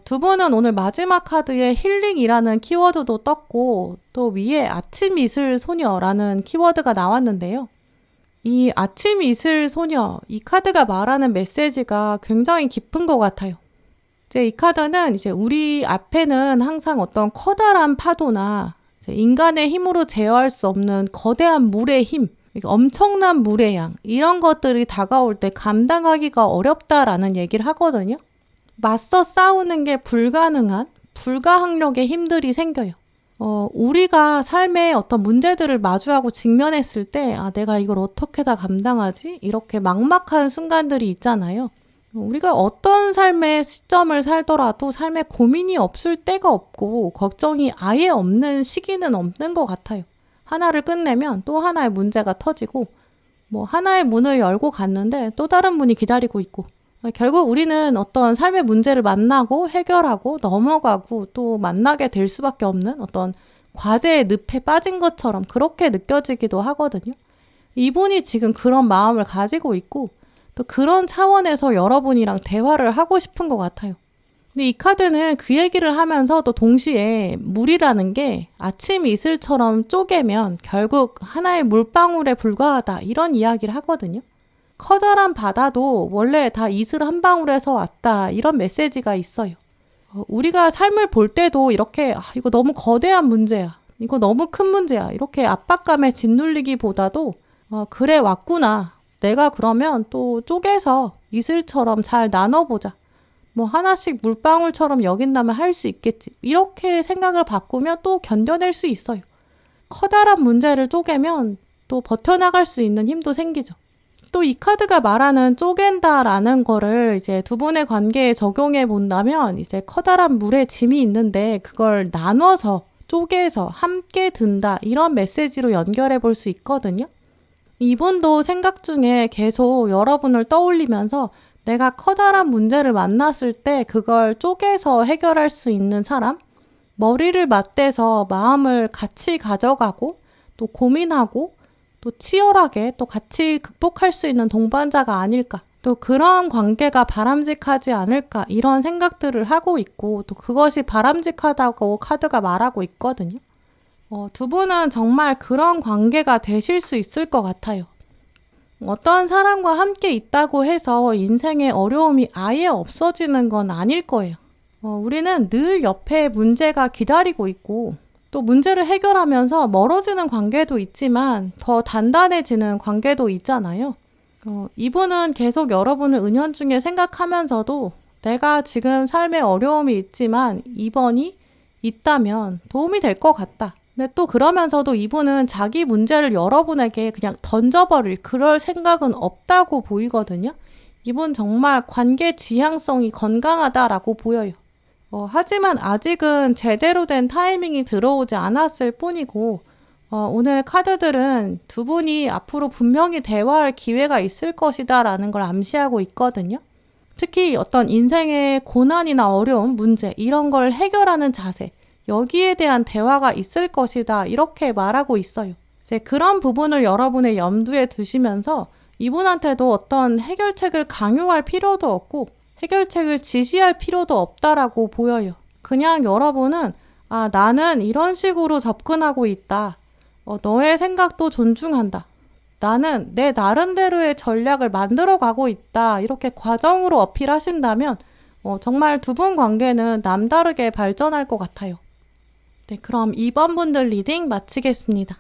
Speaker 1: 두 분은 오늘 마지막 카드에 힐링이라는 키워드도 떴고 또 위에 아침 이슬 소녀라는 키워드가 나왔는데요. 이 아침 이슬 소녀, 이 카드가 말하는 메시지가 굉장히 깊은 것 같아요. 이제 이 카드는 이제 우리 앞에는 항상 어떤 커다란 파도나 이제 인간의 힘으로 제어할 수 없는 거대한 물의 힘, 엄청난 물의 양, 이런 것들이 다가올 때 감당하기가 어렵다라는 얘기를 하거든요. 맞서 싸우는 게 불가능한 불가항력의 힘들이 생겨요. 우리가 삶에 어떤 문제들을 마주하고 직면했을 때, 아, 내가 이걸 어떻게 다 감당하지? 이렇게 막막한 순간들이 있잖아요. 우리가 어떤 삶의 시점을 살더라도 삶에 고민이 없을 때가 없고 걱정이 아예 없는 시기는 없는 것 같아요. 하나를 끝내면 또 하나의 문제가 터지고 뭐 하나의 문을 열고 갔는데 또 다른 문이 기다리고 있고 결국 우리는 어떤 삶의 문제를 만나고 해결하고 넘어가고 또 만나게 될 수밖에 없는 어떤 과제의 늪에 빠진 것처럼 그렇게 느껴지기도 하거든요. 이분이 지금 그런 마음을 가지고 있고 또 그런 차원에서 여러분이랑 대화를 하고 싶은 것 같아요. 근데 이 카드는 그 얘기를 하면서 또 동시에 물이라는 게 아침 이슬처럼 쪼개면 결국 하나의 물방울에 불과하다 이런 이야기를 하거든요. 커다란 바다도 원래 다 이슬 한 방울에서 왔다 이런 메시지가 있어요. 우리가 삶을 볼 때도 이렇게 이거 너무 거대한 문제야. 이거 너무 큰 문제야. 이렇게 압박감에 짓눌리기보다도 그래 왔구나. 내가 그러면 또 쪼개서 이슬처럼 잘 나눠보자. 뭐 하나씩 물방울처럼 여긴다면 할 수 있겠지. 이렇게 생각을 바꾸면 또 견뎌낼 수 있어요. 커다란 문제를 쪼개면 또 버텨나갈 수 있는 힘도 생기죠. 또 이 카드가 말하는 쪼갠다라는 거를 이제 두 분의 관계에 적용해 본다면 이제 커다란 물에 짐이 있는데 그걸 나눠서 쪼개서 함께 든다 이런 메시지로 연결해 볼 수 있거든요. 이분도 생각 중에 계속 여러분을 떠올리면서 내가 커다란 문제를 만났을 때 그걸 쪼개서 해결할 수 있는 사람, 머리를 맞대서 마음을 같이 가져가고 또 고민하고 또 치열하게 또 같이 극복할 수 있는 동반자가 아닐까, 또 그런 관계가 바람직하지 않을까 이런 생각들을 하고 있고 또 그것이 바람직하다고 카드가 말하고 있거든요. 두 분은 정말 그런 관계가 되실 수 있을 것 같아요. 어떤 사람과 함께 있다고 해서 인생의 어려움이 아예 없어지는 건 아닐 거예요. 우리는 늘 옆에 문제가 기다리고 있고 또 문제를 해결하면서 멀어지는 관계도 있지만 더 단단해지는 관계도 있잖아요. 이분은 계속 여러분을 은연중에 생각하면서도 내가 지금 삶에 어려움이 있지만 이번이 있다면 도움이 될 것 같다. 근데 또 그러면서도 이분은 자기 문제를 여러분에게 그냥 던져버릴 그럴 생각은 없다고 보이거든요. 이분 정말 관계 지향성이 건강하다라고 보여요. 하지만 아직은 제대로 된 타이밍이 들어오지 않았을 뿐이고 오늘 카드들은 두 분이 앞으로 분명히 대화할 기회가 있을 것이다 라는 걸 암시하고 있거든요. 특히 어떤 인생의 고난이나 어려움, 문제 이런 걸 해결하는 자세, 여기에 대한 대화가 있을 것이다 이렇게 말하고 있어요. 이제 그런 부분을 여러분의 염두에 두시면서 이분한테도 어떤 해결책을 강요할 필요도 없고 해결책을 지시할 필요도 없다라고 보여요. 그냥 여러분은 나는 이런 식으로 접근하고 있다. 너의 생각도 존중한다. 나는 내 나름대로의 전략을 만들어가고 있다. 이렇게 과정으로 어필하신다면 정말 두 분 관계는 남다르게 발전할 것 같아요. 네, 그럼 2번 분들 리딩 마치겠습니다.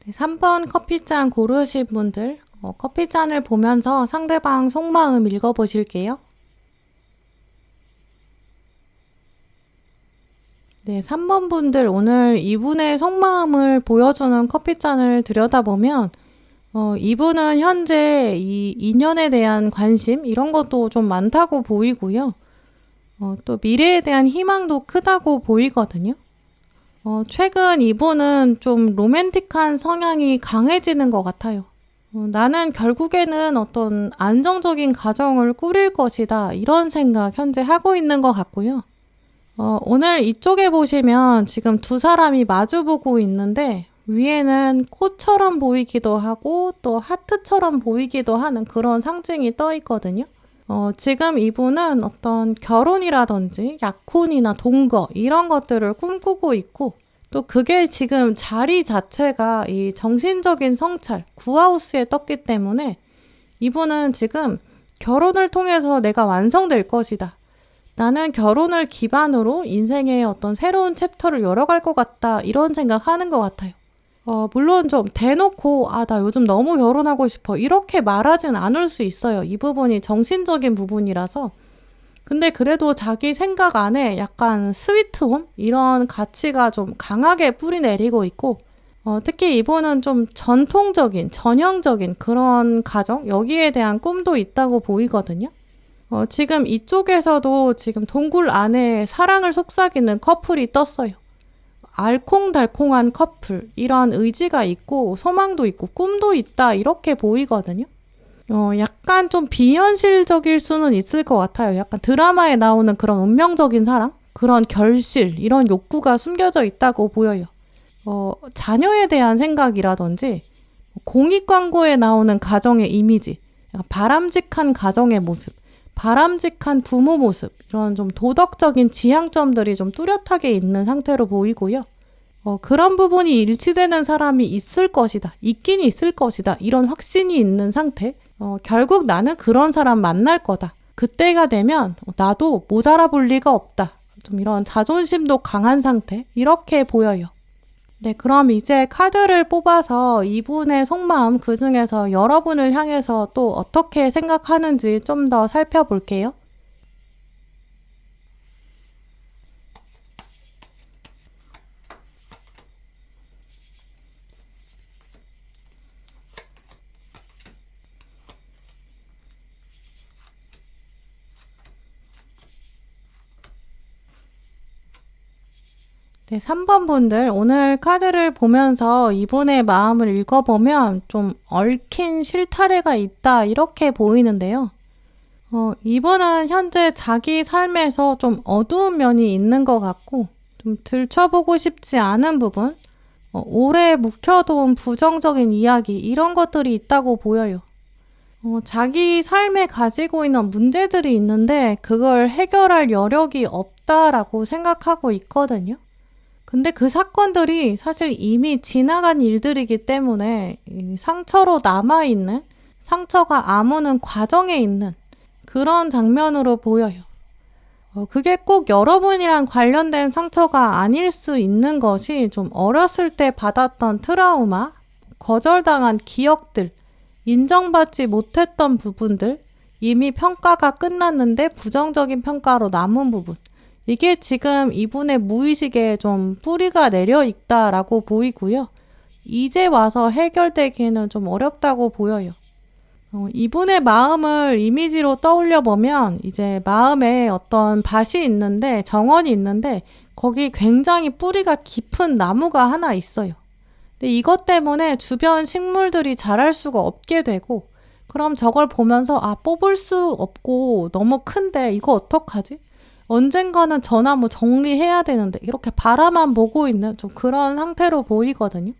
Speaker 1: 네, 3번 커피잔 고르신 분들 커피잔을 보면서 상대방 속마음 읽어보실게요. 네, 3번 분들 오늘 이분의 속마음을 보여주는 커피잔을 들여다보면 이분은 현재 이 인연에 대한 관심 이런 것도 좀 많다고 보이고요. 또 미래에 대한 희망도 크다고 보이거든요. 최근 이분은 좀 로맨틱한 성향이 강해지는 것 같아요. 나는 결국에는 어떤 안정적인 가정을 꾸릴 것이다 이런 생각 현재 하고 있는 것 같고요. 오늘 이쪽에 보시면 지금 두 사람이 마주보고 있는데 위에는 꽃처럼 보이기도 하고 또 하트처럼 보이기도 하는 그런 상징이 떠 있거든요. 지금 이분은 어떤 결혼이라든지 약혼이나 동거 이런 것들을 꿈꾸고 있고 또 그게 지금 자리 자체가 이 정신적인 성찰, 구하우스에 떴기 때문에 이분은 지금 결혼을 통해서 내가 완성될 것이다. 나는 결혼을 기반으로 인생의 어떤 새로운 챕터를 열어갈 것 같다. 이런 생각하는 것 같아요. 물론 좀 대놓고 나 요즘 너무 결혼하고 싶어. 이렇게 말하진 않을 수 있어요. 이 부분이 정신적인 부분이라서. 근데 그래도 자기 생각 안에 약간 스위트홈? 이런 가치가 좀 강하게 뿌리 내리고 있고 특히 이분은 좀 전통적인, 전형적인 그런 가정? 여기에 대한 꿈도 있다고 보이거든요. 지금 이쪽에서도 지금 동굴 안에 사랑을 속삭이는 커플이 떴어요. 알콩달콩한 커플, 이런 의지가 있고 소망도 있고 꿈도 있다 이렇게 보이거든요. 약간 좀 비현실적일 수는 있을 것 같아요. 약간 드라마에 나오는 그런 운명적인 사랑, 그런 결실, 이런 욕구가 숨겨져 있다고 보여요. 자녀에 대한 생각이라든지 공익 광고에 나오는 가정의 이미지, 약간 바람직한 가정의 모습, 바람직한 부모 모습, 이런 좀 도덕적인 지향점들이 좀 뚜렷하게 있는 상태로 보이고요. 그런 부분이 일치되는 사람이 있을 것이다. 있긴 있을 것이다. 이런 확신이 있는 상태. 결국 나는 그런 사람 만날 거다. 그때가 되면 나도 못 알아볼 리가 없다. 좀 이런 자존심도 강한 상태. 이렇게 보여요. 네, 그럼 이제 카드를 뽑아서 이분의 속마음 그 중에서 여러분을 향해서 또 어떻게 생각하는지 좀 더 살펴볼게요. 네, 3번 분들 오늘 카드를 보면서 이분의 마음을 읽어보면 좀 얽힌 실타래가 있다 이렇게 보이는데요. 이분은 현재 자기 삶에서 좀 어두운 면이 있는 것 같고 좀 들춰보고 싶지 않은 부분, 오래 묵혀둔 부정적인 이야기 이런 것들이 있다고 보여요. 자기 삶에 가지고 있는 문제들이 있는데 그걸 해결할 여력이 없다라고 생각하고 있거든요. 근데 그 사건들이 사실 이미 지나간 일들이기 때문에 상처로 남아있는, 상처가 아무는 과정에 있는 그런 장면으로 보여요. 그게 꼭 여러분이랑 관련된 상처가 아닐 수 있는 것이 좀 어렸을 때 받았던 트라우마, 거절당한 기억들, 인정받지 못했던 부분들, 이미 평가가 끝났는데 부정적인 평가로 남은 부분, 이게 지금 이분의 무의식에 좀 뿌리가 내려 있다라고 보이고요. 이제 와서 해결되기에는 좀 어렵다고 보여요. 이분의 마음을 이미지로 떠올려 보면 이제 마음에 어떤 밭이 있는데, 정원이 있는데 거기 굉장히 뿌리가 깊은 나무가 하나 있어요. 근데 이것 때문에 주변 식물들이 자랄 수가 없게 되고, 그럼 저걸 보면서 뽑을 수 없고 너무 큰데 이거 어떡하지? 언젠가는 저 나무 정리해야 되는데 이렇게 바라만 보고 있는 좀 그런 상태로 보이거든요.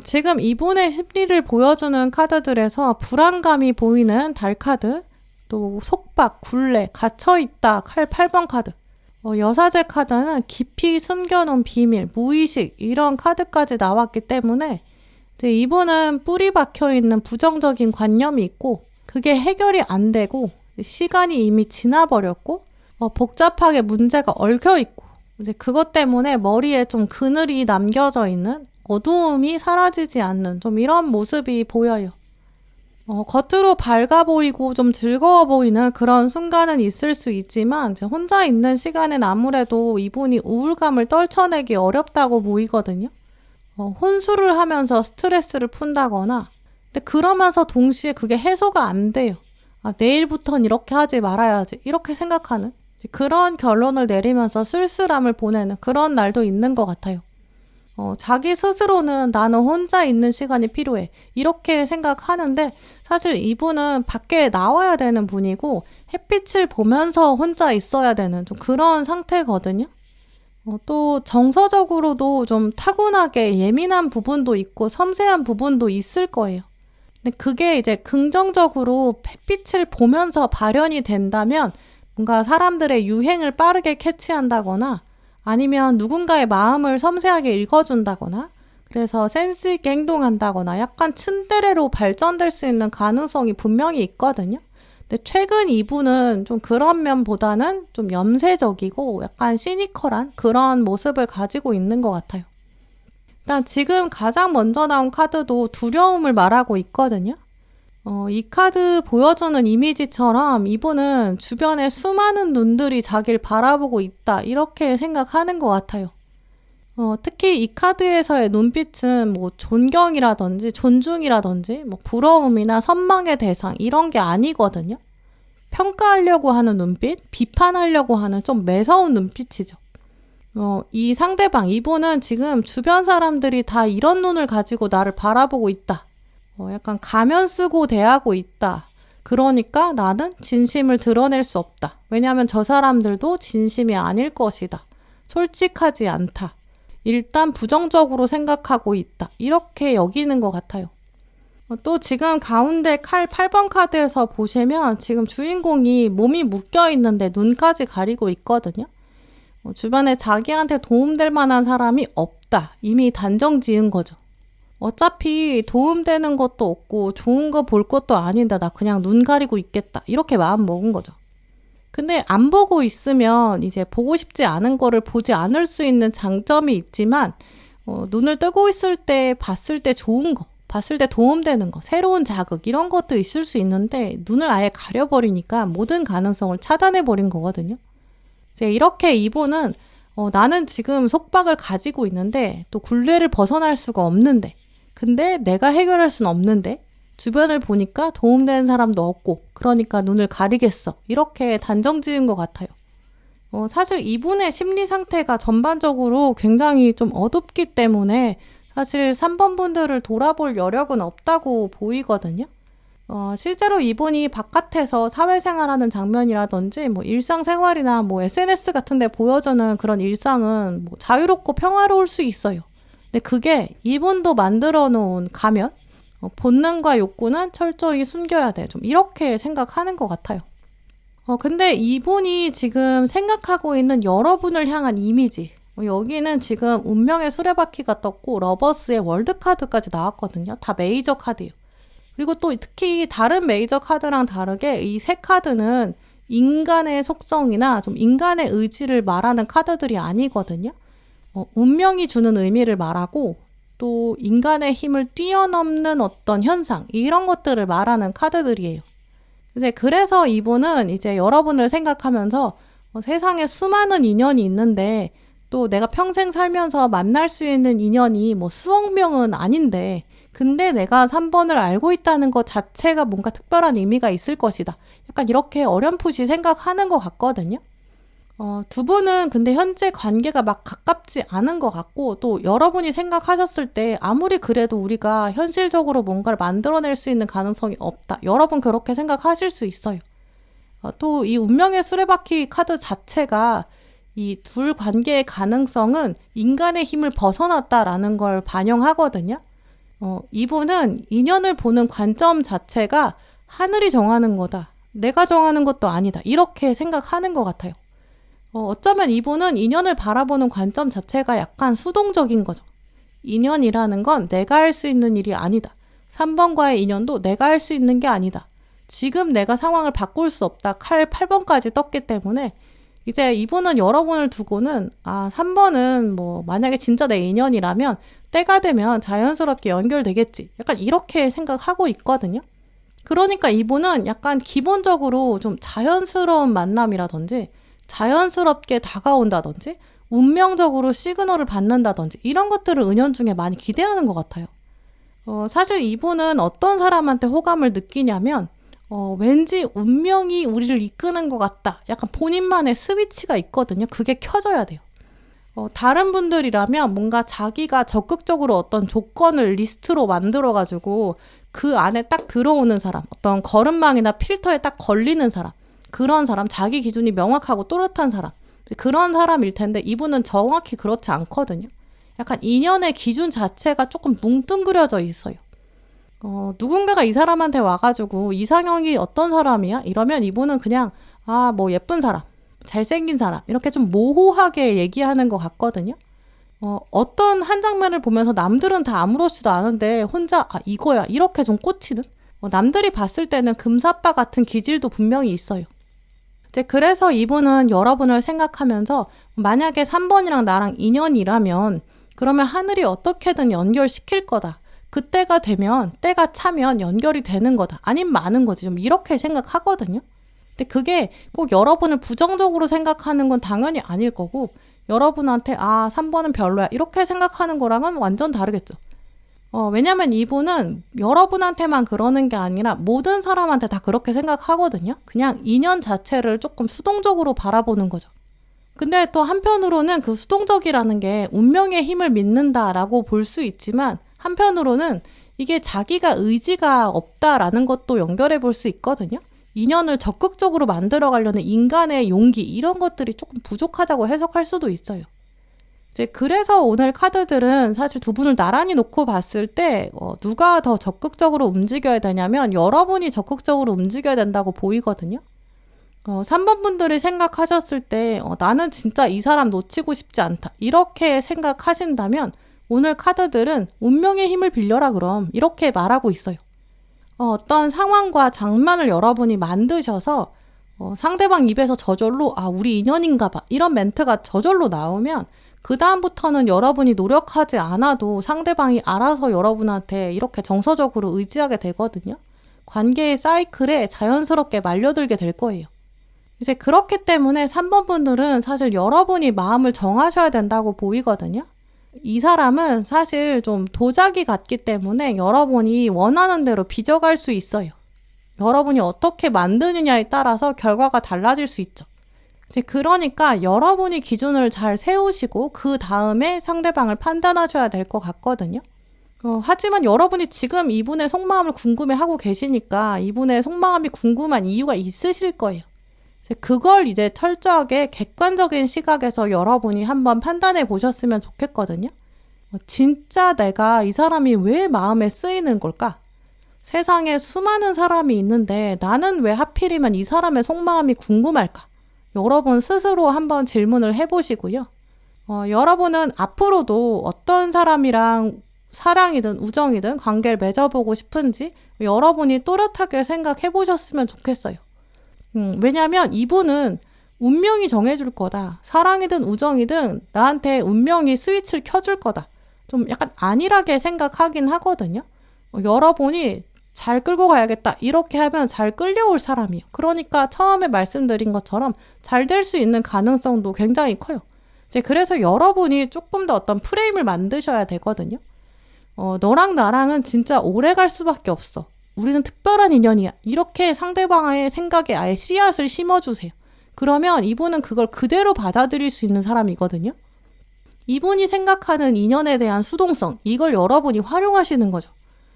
Speaker 1: 지금 이분의 심리를 보여주는 카드들에서 불안감이 보이는 달 카드, 또 속박, 굴레, 갇혀있다, 칼 8번 카드, 여사제 카드는 깊이 숨겨놓은 비밀, 무의식 이런 카드까지 나왔기 때문에 이제 이분은 뿌리 박혀있는 부정적인 관념이 있고 그게 해결이 안 되고 시간이 이미 지나버렸고 복잡하게 문제가 얽혀 있고 이제 그것 때문에 머리에 좀 그늘이 남겨져 있는 어두움이 사라지지 않는 좀 이런 모습이 보여요. 겉으로 밝아 보이고 좀 즐거워 보이는 그런 순간은 있을 수 있지만 혼자 있는 시간엔 아무래도 이분이 우울감을 떨쳐내기 어렵다고 보이거든요. 혼술을 하면서 스트레스를 푼다거나 근데 그러면서 동시에 그게 해소가 안 돼요. 내일부터는 이렇게 하지 말아야지 이렇게 생각하는 그런 결론을 내리면서 쓸쓸함을 보내는 그런 날도 있는 것 같아요. 자기 스스로는 나는 혼자 있는 시간이 필요해 이렇게 생각하는데 사실 이분은 밖에 나와야 되는 분이고 햇빛을 보면서 혼자 있어야 되는 좀 그런 상태거든요. 또 정서적으로도 좀 타고나게 예민한 부분도 있고 섬세한 부분도 있을 거예요. 근데 그게 이제 긍정적으로 햇빛을 보면서 발현이 된다면 뭔가 사람들의 유행을 빠르게 캐치한다거나 아니면 누군가의 마음을 섬세하게 읽어준다거나 그래서 센스 있게 행동한다거나 약간 츤데레로 발전될 수 있는 가능성이 분명히 있거든요. 근데 최근 이분은 좀 그런 면보다는 좀 염세적이고 약간 시니컬한 그런 모습을 가지고 있는 것 같아요. 일단 지금 가장 먼저 나온 카드도 두려움을 말하고 있거든요. 이 카드 보여주는 이미지처럼 이분은 주변에 수많은 눈들이 자기를 바라보고 있다 이렇게 생각하는 것 같아요. 특히 이 카드에서의 눈빛은 뭐 존경이라든지 존중이라든지 뭐 부러움이나 선망의 대상 이런 게 아니거든요. 평가하려고 하는 눈빛, 비판하려고 하는 좀 매서운 눈빛이죠. 이 상대방, 이분은 지금 주변 사람들이 다 이런 눈을 가지고 나를 바라보고 있다. 약간 가면 쓰고 대하고 있다. 그러니까 나는 진심을 드러낼 수 없다. 왜냐하면 저 사람들도 진심이 아닐 것이다. 솔직하지 않다. 일단 부정적으로 생각하고 있다. 이렇게 여기는 것 같아요. 또 지금 가운데 칼 8번 카드에서 보시면 지금 주인공이 몸이 묶여 있는데 눈까지 가리고 있거든요. 주변에 자기한테 도움될 만한 사람이 없다. 이미 단정 지은 거죠. 어차피 도움되는 것도 없고 좋은 거 볼 것도 아닌데 나 그냥 눈 가리고 있겠다. 이렇게 마음 먹은 거죠. 근데 안 보고 있으면 이제 보고 싶지 않은 거를 보지 않을 수 있는 장점이 있지만 눈을 뜨고 있을 때 봤을 때 좋은 거, 봤을 때 도움되는 거, 새로운 자극 이런 것도 있을 수 있는데 눈을 아예 가려버리니까 모든 가능성을 차단해버린 거거든요. 이제 이렇게 이분은 나는 지금 속박을 가지고 있는데 또 굴레를 벗어날 수가 없는데 근데 내가 해결할 수는 없는데 주변을 보니까 도움되는 사람도 없고 그러니까 눈을 가리겠어. 이렇게 단정 지은 것 같아요. 사실 이분의 심리 상태가 전반적으로 굉장히 좀 어둡기 때문에 사실 3번 분들을 돌아볼 여력은 없다고 보이거든요. 실제로 이분이 바깥에서 사회생활하는 장면이라든지 뭐 일상생활이나 뭐 SNS 같은 데 보여주는 그런 일상은 뭐 자유롭고 평화로울 수 있어요. 근데 그게 이분도 만들어 놓은 가면 본능과 욕구는 철저히 숨겨야 돼. 좀 이렇게 생각하는 것 같아요. 근데 이분이 지금 생각하고 있는 여러분을 향한 이미지 여기는 지금 운명의 수레바퀴가 떴고 러버스의 월드카드까지 나왔거든요. 다 메이저 카드예요. 그리고 또 특히 다른 메이저 카드랑 다르게 이 세 카드는 인간의 속성이나 좀 인간의 의지를 말하는 카드들이 아니거든요. 운명이 주는 의미를 말하고 또 인간의 힘을 뛰어넘는 어떤 현상 이런 것들을 말하는 카드들이에요. 이제 그래서 이분은 이제 여러분을 생각하면서 세상에 수많은 인연이 있는데 또 내가 평생 살면서 만날 수 있는 인연이 뭐 수억 명은 아닌데 근데 내가 3번을 알고 있다는 것 자체가 뭔가 특별한 의미가 있을 것이다. 약간 이렇게 어렴풋이 생각하는 것 같거든요. 두 분은 근데 현재 관계가 막 가깝지 않은 것 같고 또 여러분이 생각하셨을 때 아무리 그래도 우리가 현실적으로 뭔가를 만들어낼 수 있는 가능성이 없다. 여러분 그렇게 생각하실 수 있어요. 또 이 운명의 수레바퀴 카드 자체가 이 둘 관계의 가능성은 인간의 힘을 벗어났다라는 걸 반영하거든요. 이분은 인연을 보는 관점 자체가 하늘이 정하는 거다. 내가 정하는 것도 아니다. 이렇게 생각하는 것 같아요. 어쩌면 이분은 인연을 바라보는 관점 자체가 약간 수동적인 거죠. 인연이라는 건 내가 할 수 있는 일이 아니다. 3번과의 인연도 내가 할 수 있는 게 아니다. 지금 내가 상황을 바꿀 수 없다. 칼 8번까지 떴기 때문에 이제 이분은 여러분을 두고는 3번은 뭐 만약에 진짜 내 인연이라면 때가 되면 자연스럽게 연결되겠지. 약간 이렇게 생각하고 있거든요. 그러니까 이분은 약간 기본적으로 좀 자연스러운 만남이라든지 자연스럽게 다가온다든지 운명적으로 시그널을 받는다든지 이런 것들을 은연중에 많이 기대하는 것 같아요. 사실 이분은 어떤 사람한테 호감을 느끼냐면 왠지 운명이 우리를 이끄는 것 같다. 약간 본인만의 스위치가 있거든요. 그게 켜져야 돼요. 다른 분들이라면 뭔가 자기가 적극적으로 어떤 조건을 리스트로 만들어가지고 그 안에 딱 들어오는 사람, 어떤 걸음망이나 필터에 딱 걸리는 사람, 그런 사람, 자기 기준이 명확하고 또렷한 사람, 그런 사람일 텐데 이분은 정확히 그렇지 않거든요. 약간 인연의 기준 자체가 조금 뭉뚱그려져 있어요. 누군가가 이 사람한테 와가지고 이상형이 어떤 사람이야? 이러면 이분은 그냥 뭐 예쁜 사람, 잘생긴 사람 이렇게 좀 모호하게 얘기하는 것 같거든요. 어떤 한 장면을 보면서 남들은 다 아무렇지도 않은데 혼자 이거야 이렇게 좀 꽂히는 남들이 봤을 때는 금사빠 같은 기질도 분명히 있어요. 이제 그래서 이분은 여러분을 생각하면서 만약에 3번이랑 나랑 인연이라면 그러면 하늘이 어떻게든 연결시킬 거다. 그때가 되면 때가 차면 연결이 되는 거다. 아니면 많은 거지. 좀 이렇게 생각하거든요. 근데 그게 꼭 여러분을 부정적으로 생각하는 건 당연히 아닐 거고 여러분한테 3번은 별로야 이렇게 생각하는 거랑은 완전 다르겠죠. 왜냐면 이분은 여러분한테만 그러는 게 아니라 모든 사람한테 다 그렇게 생각하거든요. 그냥 인연 자체를 조금 수동적으로 바라보는 거죠. 근데 또 한편으로는 그 수동적이라는 게 운명의 힘을 믿는다라고 볼 수 있지만 한편으로는 이게 자기가 의지가 없다라는 것도 연결해 볼 수 있거든요. 인연을 적극적으로 만들어 가려는 인간의 용기 이런 것들이 조금 부족하다고 해석할 수도 있어요. 이제 그래서 오늘 카드들은 사실 두 분을 나란히 놓고 봤을 때 누가 더 적극적으로 움직여야 되냐면 여러분이 적극적으로 움직여야 된다고 보이거든요. 3번 분들이 생각하셨을 때 나는 진짜 이 사람 놓치고 싶지 않다 이렇게 생각하신다면 오늘 카드들은 운명의 힘을 빌려라 그럼 이렇게 말하고 있어요. 어떤 상황과 장면을 여러분이 만드셔서 상대방 입에서 저절로 우리 인연인가 봐 이런 멘트가 저절로 나오면 그 다음부터는 여러분이 노력하지 않아도 상대방이 알아서 여러분한테 이렇게 정서적으로 의지하게 되거든요. 관계의 사이클에 자연스럽게 말려들게 될 거예요. 이제 그렇기 때문에 3번 분들은 사실 여러분이 마음을 정하셔야 된다고 보이거든요. 이 사람은 사실 좀 도자기 같기 때문에 여러분이 원하는 대로 빚어갈 수 있어요. 여러분이 어떻게 만드느냐에 따라서 결과가 달라질 수 있죠. 이제 그러니까 여러분이 기준을 잘 세우시고 그 다음에 상대방을 판단하셔야 될 것 같거든요. 하지만 여러분이 지금 이분의 속마음을 궁금해하고 계시니까 이분의 속마음이 궁금한 이유가 있으실 거예요. 그걸 이제 철저하게 객관적인 시각에서 여러분이 한번 판단해 보셨으면 좋겠거든요. 진짜 내가 이 사람이 왜 마음에 쓰이는 걸까? 세상에 수많은 사람이 있는데 나는 왜 하필이면 이 사람의 속마음이 궁금할까? 여러분 스스로 한번 질문을 해보시고요. 여러분은 앞으로도 어떤 사람이랑 사랑이든 우정이든 관계를 맺어보고 싶은지 여러분이 또렷하게 생각해 보셨으면 좋겠어요. 왜냐면 이분은 운명이 정해줄 거다. 사랑이든 우정이든 나한테 운명이 스위치를 켜줄 거다. 좀 약간 안일하게 생각하긴 하거든요. 여러분이 잘 끌고 가야겠다. 이렇게 하면 잘 끌려올 사람이에요. 그러니까 처음에 말씀드린 것처럼 잘 될 수 있는 가능성도 굉장히 커요. 이제 그래서 여러분이 조금 더 어떤 프레임을 만드셔야 되거든요. 너랑 나랑은 진짜 오래 갈 수밖에 없어. 우리는 특별한 인연이야. 이렇게 상대방의 생각에 아예 씨앗을 심어주세요. 그러면 이분은 그걸 그대로 받아들일 수 있는 사람이거든요. 이분이 생각하는 인연에 대한 수동성, 이걸 여러분이 활용하시는 거죠.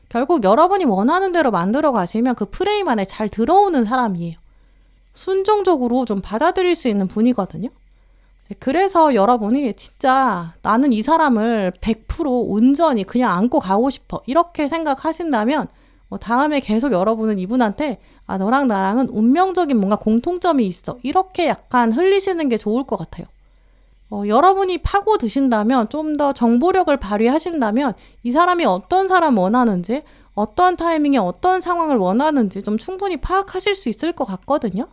Speaker 1: 결국 여러분이 원하는 대로 만들어 가시면 그 프레임 안에 잘 들어오는 사람이에요. 순종적으로 좀 받아들일 수 있는 분이거든요. 그래서 여러분이 진짜 나는 이 사람을 100% 온전히 그냥 안고 가고 싶어. 이렇게 생각하신다면 다음에 계속 여러분은 이분한테 너랑 나랑은 운명적인 뭔가 공통점이 있어. 이렇게 약간 흘리시는 게 좋을 것 같아요. 여러분이 파고드신다면 좀 더 정보력을 발휘하신다면 이 사람이 어떤 사람 원하는지 어떤 타이밍에 어떤 상황을 원하는지 좀 충분히 파악하실 수 있을 것 같거든요.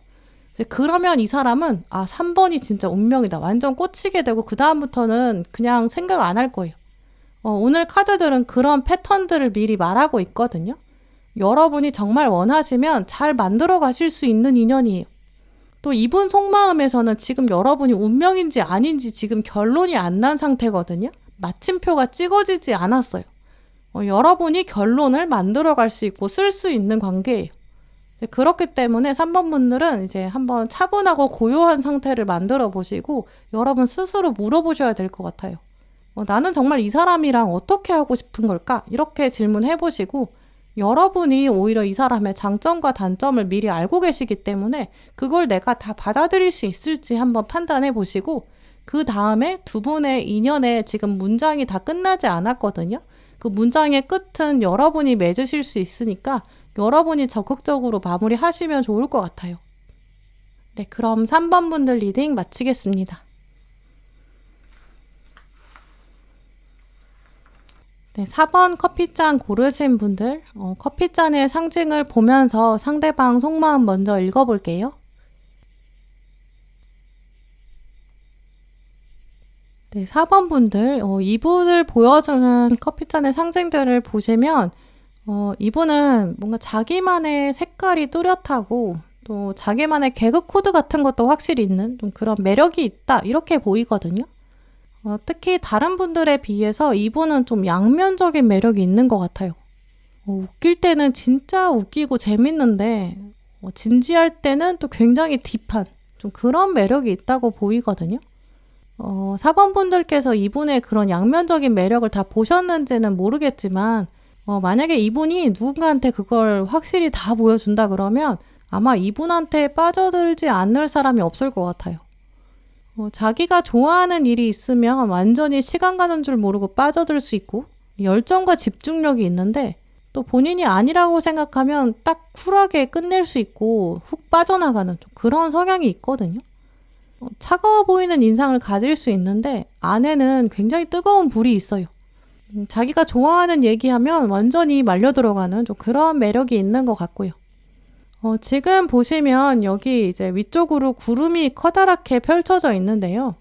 Speaker 1: 그러면 이 사람은 3번이 진짜 운명이다. 완전 꽂히게 되고 그 다음부터는 그냥 생각 안 할 거예요. 오늘 카드들은 그런 패턴들을 미리 말하고 있거든요. 여러분이 정말 원하시면 잘 만들어 가실 수 있는 인연이에요. 또 이분 속마음에서는 지금 여러분이 운명인지 아닌지 지금 결론이 안 난 상태거든요. 마침표가 찍어지지 않았어요. 여러분이 결론을 만들어 갈 수 있고 쓸 수 있는 관계예요. 그렇기 때문에 3번 분들은 이제 한번 차분하고 고요한 상태를 만들어 보시고 여러분 스스로 물어보셔야 될 것 같아요. 나는 정말 이 사람이랑 어떻게 하고 싶은 걸까? 이렇게 질문해 보시고 여러분이 오히려 이 사람의 장점과 단점을 미리 알고 계시기 때문에 그걸 내가 다 받아들일 수 있을지 한번 판단해 보시고 그 다음에 두 분의 인연에 지금 문장이 다 끝나지 않았거든요. 그 문장의 끝은 여러분이 맺으실 수 있으니까 여러분이 적극적으로 마무리하시면 좋을 것 같아요. 네, 그럼 3번 분들 리딩 마치겠습니다. 네, 4번 커피잔 고르신 분들, 커피잔의 상징을 보면서 상대방 속마음 먼저 읽어볼게요. 네, 4번 분들, 이분을 보여주는 커피잔의 상징들을 보시면, 이분은 뭔가 자기만의 색깔이 뚜렷하고, 또 자기만의 개그 코드 같은 것도 확실히 있는 좀 그런 매력이 있다, 이렇게 보이거든요. 특히 다른 분들에 비해서 이분은 좀 양면적인 매력이 있는 것 같아요. 웃길 때는 진짜 웃기고 재밌는데 진지할 때는 또 굉장히 딥한 좀 그런 매력이 있다고 보이거든요. 4번 분들께서 이분의 그런 양면적인 매력을 다 보셨는지는 모르겠지만 만약에 이분이 누군가한테 그걸 확실히 다 보여준다 그러면 아마 이분한테 빠져들지 않을 사람이 없을 것 같아요. 자기가 좋아하는 일이 있으면 완전히 시간 가는 줄 모르고 빠져들 수 있고 열정과 집중력이 있는데 또 본인이 아니라고 생각하면 딱 쿨하게 끝낼 수 있고 훅 빠져나가는 좀 그런 성향이 있거든요. 차가워 보이는 인상을 가질 수 있는데 안에는 굉장히 뜨거운 불이 있어요. 자기가 좋아하는 얘기하면 완전히 말려 들어가는 좀 그런 매력이 있는 것 같고요. 지금 보시면 여기 이제 위쪽으로 구름이 커다랗게 펼쳐져 있는데요.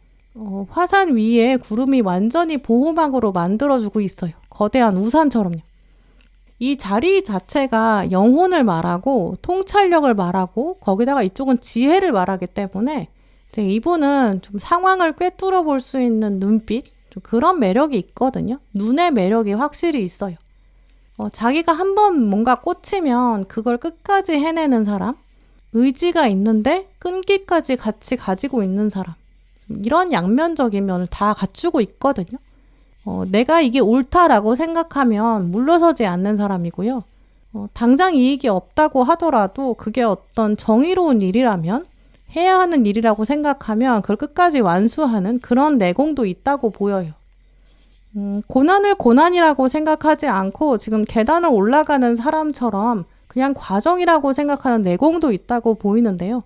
Speaker 1: 화산 위에 구름이 완전히 보호막으로 만들어주고 있어요. 거대한 우산처럼요. 이 자리 자체가 영혼을 말하고 통찰력을 말하고 거기다가 이쪽은 지혜를 말하기 때문에 이제 이분은 좀 상황을 꿰뚫어 볼 수 있는 눈빛, 좀 그런 매력이 있거든요. 눈의 매력이 확실히 있어요. 자기가 한번 뭔가 꽂히면 그걸 끝까지 해내는 사람, 의지가 있는데 끈기까지 같이 가지고 있는 사람, 이런 양면적인 면을 다 갖추고 있거든요. 내가 이게 옳다라고 생각하면 물러서지 않는 사람이고요. 당장 이익이 없다고 하더라도 그게 어떤 정의로운 일이라면 해야 하는 일이라고 생각하면 그걸 끝까지 완수하는 그런 내공도 있다고 보여요. 고난을 고난이라고 생각하지 않고 지금 계단을 올라가는 사람처럼 그냥 과정이라고 생각하는 내공도 있다고 보이는데요.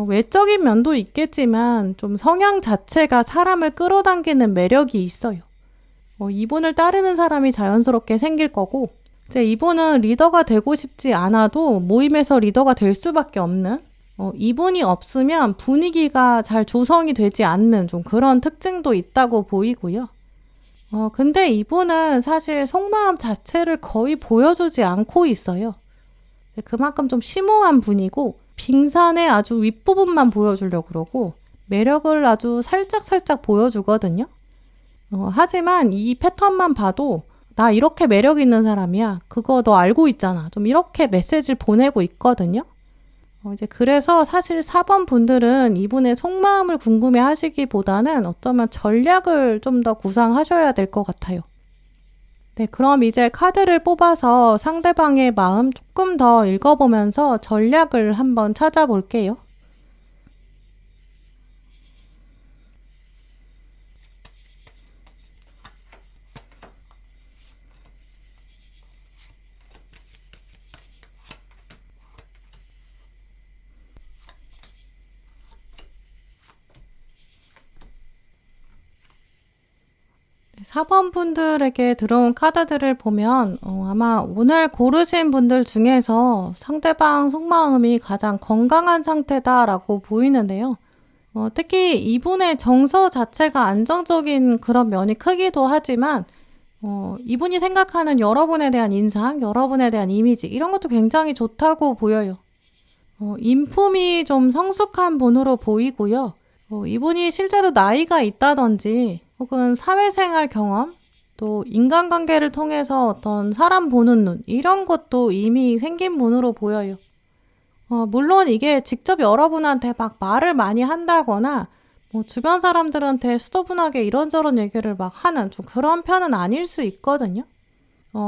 Speaker 1: 외적인 면도 있겠지만 좀 성향 자체가 사람을 끌어당기는 매력이 있어요. 이분을 따르는 사람이 자연스럽게 생길 거고 이제 이분은 리더가 되고 싶지 않아도 모임에서 리더가 될 수밖에 없는 이분이 없으면 분위기가 잘 조성이 되지 않는 좀 그런 특징도 있다고 보이고요. 근데 이분은 사실 속마음 자체를 거의 보여주지 않고 있어요. 그만큼 좀 심오한 분이고 빙산의 아주 윗부분만 보여주려고 그러고 매력을 아주 살짝살짝 보여주거든요. 하지만 이 패턴만 봐도 나 이렇게 매력 있는 사람이야. 그거 너 알고 있잖아. 좀 이렇게 메시지를 보내고 있거든요. 이제 그래서 사실 4번 분들은 이분의 속마음을 궁금해 하시기보다는 어쩌면 전략을 좀 더 구상하셔야 될 것 같아요. 네, 그럼 이제 카드를 뽑아서 상대방의 마음 조금 더 읽어보면서 전략을 한번 찾아볼게요. 네, 4번 분들에게 들어온 카드들을 보면 아마 오늘 고르신 분들 중에서 상대방 속마음이 가장 건강한 상태다라고 보이는데요. 특히 이분의 정서 자체가 안정적인 그런 면이 크기도 하지만 이분이 생각하는 여러분에 대한 인상, 여러분에 대한 이미지 이런 것도 굉장히 좋다고 보여요. 인품이 좀 성숙한 분으로 보이고요. 이분이 실제로 나이가 있다든지 혹은 사회생활 경험, 또 인간관계를 통해서 어떤 사람 보는 눈 이런 것도 이미 생긴 분으로 보여요. 물론 이게 직접 여러분한테 막 말을 많이 한다거나 뭐 주변 사람들한테 수더분하게 이런저런 얘기를 막 하는 좀 그런 편은 아닐 수 있거든요.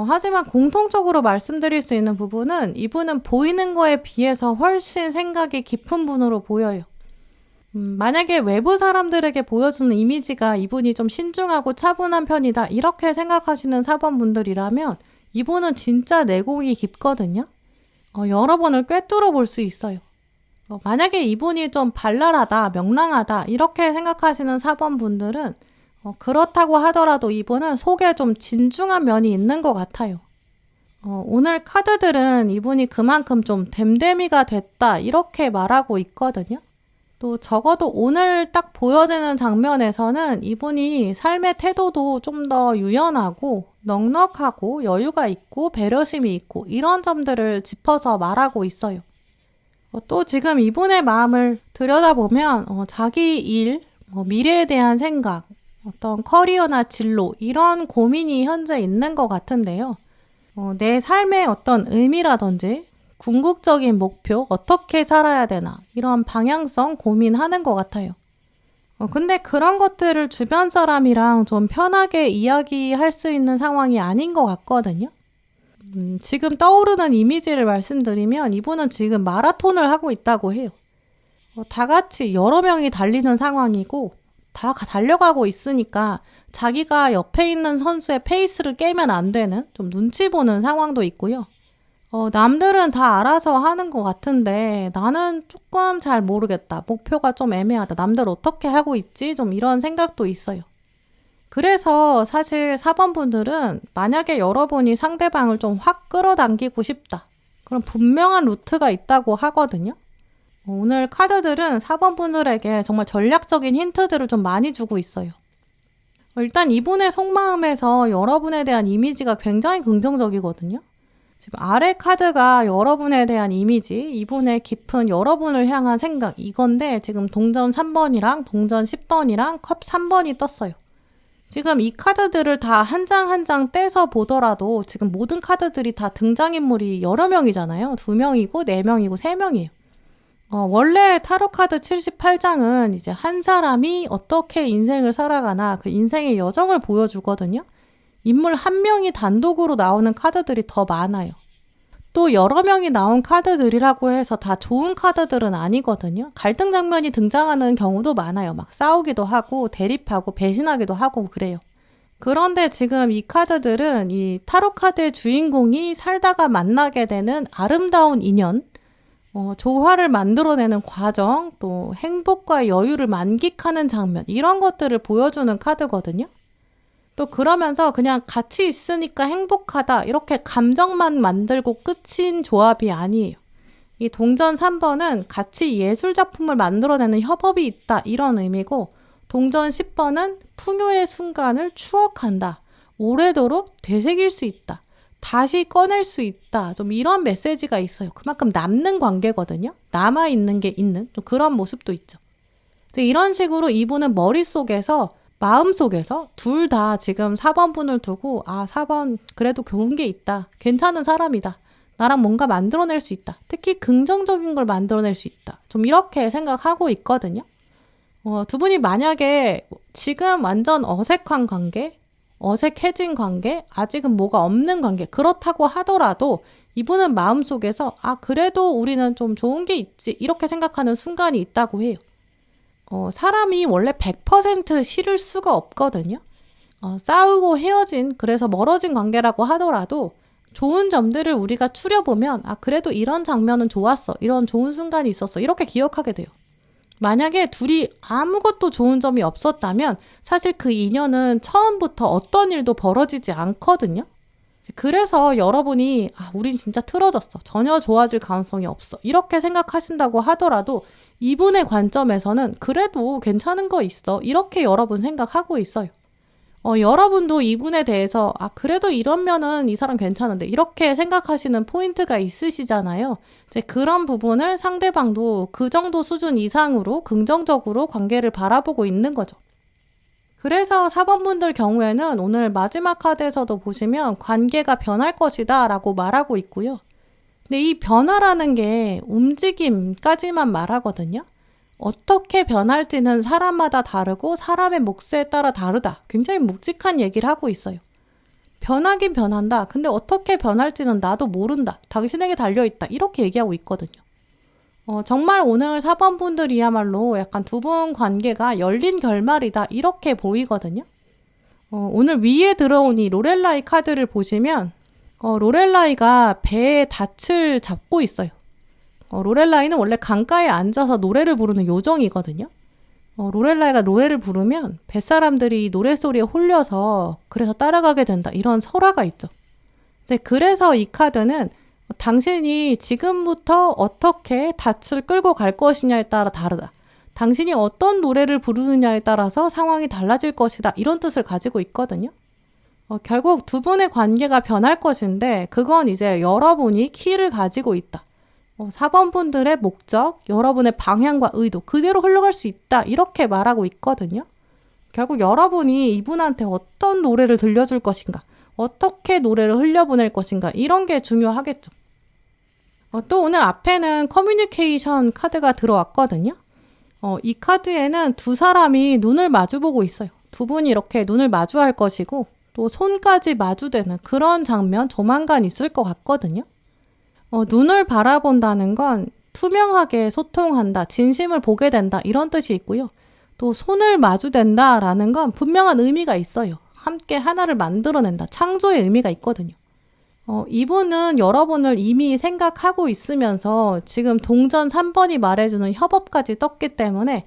Speaker 1: 하지만 공통적으로 말씀드릴 수 있는 부분은 이분은 보이는 거에 비해서 훨씬 생각이 깊은 분으로 보여요. 만약에 외부 사람들에게 보여주는 이미지가 이분이 좀 신중하고 차분한 편이다 이렇게 생각하시는 4번 분들이라면 이분은 진짜 내공이 깊거든요. 여러 번을 꿰뚫어 볼 수 있어요. 만약에 이분이 좀 발랄하다, 명랑하다 이렇게 생각하시는 4번 분들은 그렇다고 하더라도 이분은 속에 좀 진중한 면이 있는 것 같아요. 오늘 카드들은 이분이 그만큼 좀 됨됨이가 됐다 이렇게 말하고 있거든요. 또 적어도 오늘 딱 보여지는 장면에서는 이분이 삶의 태도도 좀 더 유연하고 넉넉하고 여유가 있고 배려심이 있고 이런 점들을 짚어서 말하고 있어요. 또 지금 이분의 마음을 들여다보면 자기 일, 미래에 대한 생각, 어떤 커리어나 진로 이런 고민이 현재 있는 것 같은데요. 내 삶의 어떤 의미라든지 궁극적인 목표, 어떻게 살아야 되나 이런 방향성 고민하는 것 같아요. 근데 그런 것들을 주변 사람이랑 좀 편하게 이야기할 수 있는 상황이 아닌 것 같거든요. 지금 떠오르는 이미지를 말씀드리면 이분은 지금 마라톤을 하고 있다고 해요. 다 같이 여러 명이 달리는 상황이고 다 달려가고 있으니까 자기가 옆에 있는 선수의 페이스를 깨면 안 되는 좀 눈치 보는 상황도 있고요. 남들은 다 알아서 하는 것 같은데 나는 조금 잘 모르겠다. 목표가 좀 애매하다. 남들 어떻게 하고 있지? 좀 이런 생각도 있어요. 그래서 사실 4번 분들은 만약에 여러분이 상대방을 좀 확 끌어당기고 싶다. 그럼 분명한 루트가 있다고 하거든요. 오늘 카드들은 4번 분들에게 정말 전략적인 힌트들을 좀 많이 주고 있어요. 일단 이분의 속마음에서 여러분에 대한 이미지가 굉장히 긍정적이거든요. 지금 아래 카드가 여러분에 대한 이미지, 이분의 깊은 여러분을 향한 생각 이건데 지금 동전 3번이랑 동전 10번이랑 컵 3번이 떴어요. 지금 이 카드들을 다 한 장 한 장 떼서 보더라도 지금 모든 카드들이 다 등장인물이 여러 명이잖아요. 2명이고 4명이고 3명이에요. 원래 타로 카드 78장은 이제 한 사람이 어떻게 인생을 살아가나 그 인생의 여정을 보여주거든요. 인물 한 명이 단독으로 나오는 카드들이 더 많아요. 또 여러 명이 나온 카드들이라고 해서 다 좋은 카드들은 아니거든요. 갈등 장면이 등장하는 경우도 많아요. 막 싸우기도 하고 대립하고 배신하기도 하고 그래요. 그런데 지금 이 카드들은 이 타로 카드의 주인공이 살다가 만나게 되는 아름다운 인연, 조화를 만들어내는 과정, 또 행복과 여유를 만끽하는 장면 이런 것들을 보여주는 카드거든요. 또 그러면서 그냥 같이 있으니까 행복하다 이렇게 감정만 만들고 끝인 조합이 아니에요. 이 동전 3번은 같이 예술작품을 만들어내는 협업이 있다 이런 의미고 동전 10번은 풍요의 순간을 추억한다. 오래도록 되새길 수 있다. 다시 꺼낼 수 있다. 좀 이런 메시지가 있어요. 그만큼 남는 관계거든요. 남아있는 게 있는 좀 그런 모습도 있죠. 이런 식으로 이분은 머릿속에서 마음속에서 둘 다 지금 4번 분을 두고 4번 그래도 좋은 게 있다. 괜찮은 사람이다. 나랑 뭔가 만들어낼 수 있다. 특히 긍정적인 걸 만들어낼 수 있다. 좀 이렇게 생각하고 있거든요. 두 분이 만약에 지금 완전 어색한 관계, 어색해진 관계, 아직은 뭐가 없는 관계 그렇다고 하더라도 이분은 마음속에서 그래도 우리는 좀 좋은 게 있지 이렇게 생각하는 순간이 있다고 해요. 사람이 원래 100% 싫을 수가 없거든요. 싸우고 헤어진 그래서 멀어진 관계라고 하더라도 좋은 점들을 우리가 추려보면 그래도 이런 장면은 좋았어. 이런 좋은 순간이 있었어. 이렇게 기억하게 돼요. 만약에 둘이 아무것도 좋은 점이 없었다면 사실 그 인연은 처음부터 어떤 일도 벌어지지 않거든요. 그래서 여러분이 우린 진짜 틀어졌어. 전혀 좋아질 가능성이 없어. 이렇게 생각하신다고 하더라도 이분의 관점에서는 그래도 괜찮은 거 있어. 이렇게 여러분 생각하고 있어요. 여러분도 이분에 대해서 그래도 이러면은 이 사람 괜찮은데 이렇게 생각하시는 포인트가 있으시잖아요. 이제 그런 부분을 상대방도 그 정도 수준 이상으로 긍정적으로 관계를 바라보고 있는 거죠. 그래서 4번 분들 경우에는 오늘 마지막 카드에서도 보시면 관계가 변할 것이다 라고 말하고 있고요. 근데 이 변화라는 게 움직임까지만 말하거든요. 어떻게 변할지는 사람마다 다르고 사람의 몫에 따라 다르다. 굉장히 묵직한 얘기를 하고 있어요. 변하긴 변한다. 근데 어떻게 변할지는 나도 모른다. 당신에게 달려있다. 이렇게 얘기하고 있거든요. 정말 오늘 4번 분들이야말로 약간 두 분 관계가 열린 결말이다. 이렇게 보이거든요. 오늘 위에 들어온 이 로렐라이 카드를 보시면 로렐라이가 배에 닻을 잡고 있어요. 로렐라이는 원래 강가에 앉아서 노래를 부르는 요정이거든요. 로렐라이가 노래를 부르면 뱃사람들이 노랫소리에 홀려서 그래서 따라가게 된다. 이런 설화가 있죠. 이제 그래서 이 카드는 당신이 지금부터 어떻게 닻을 끌고 갈 것이냐에 따라 다르다. 당신이 어떤 노래를 부르느냐에 따라서 상황이 달라질 것이다. 이런 뜻을 가지고 있거든요. 결국 두 분의 관계가 변할 것인데 그건 이제 여러분이 키를 가지고 있다. 4번 분들의 목적, 여러분의 방향과 의도 그대로 흘러갈 수 있다. 이렇게 말하고 있거든요. 결국 여러분이 이분한테 어떤 노래를 들려줄 것인가, 어떻게 노래를 흘려보낼 것인가 이런 게 중요하겠죠. 또 오늘 앞에는 커뮤니케이션 카드가 들어왔거든요. 이 카드에는 두 사람이 눈을 마주보고 있어요. 두 분이 이렇게 눈을 마주할 것이고 또 손까지 마주대는 그런 장면 조만간 있을 것 같거든요. 눈을 바라본다는 건 투명하게 소통한다, 진심을 보게 된다 이런 뜻이 있고요. 또 손을 마주댄다라는 건 분명한 의미가 있어요. 함께 하나를 만들어낸다, 창조의 의미가 있거든요. 이분은 여러분을 이미 생각하고 있으면서 지금 동전 3번이 말해주는 협업까지 떴기 때문에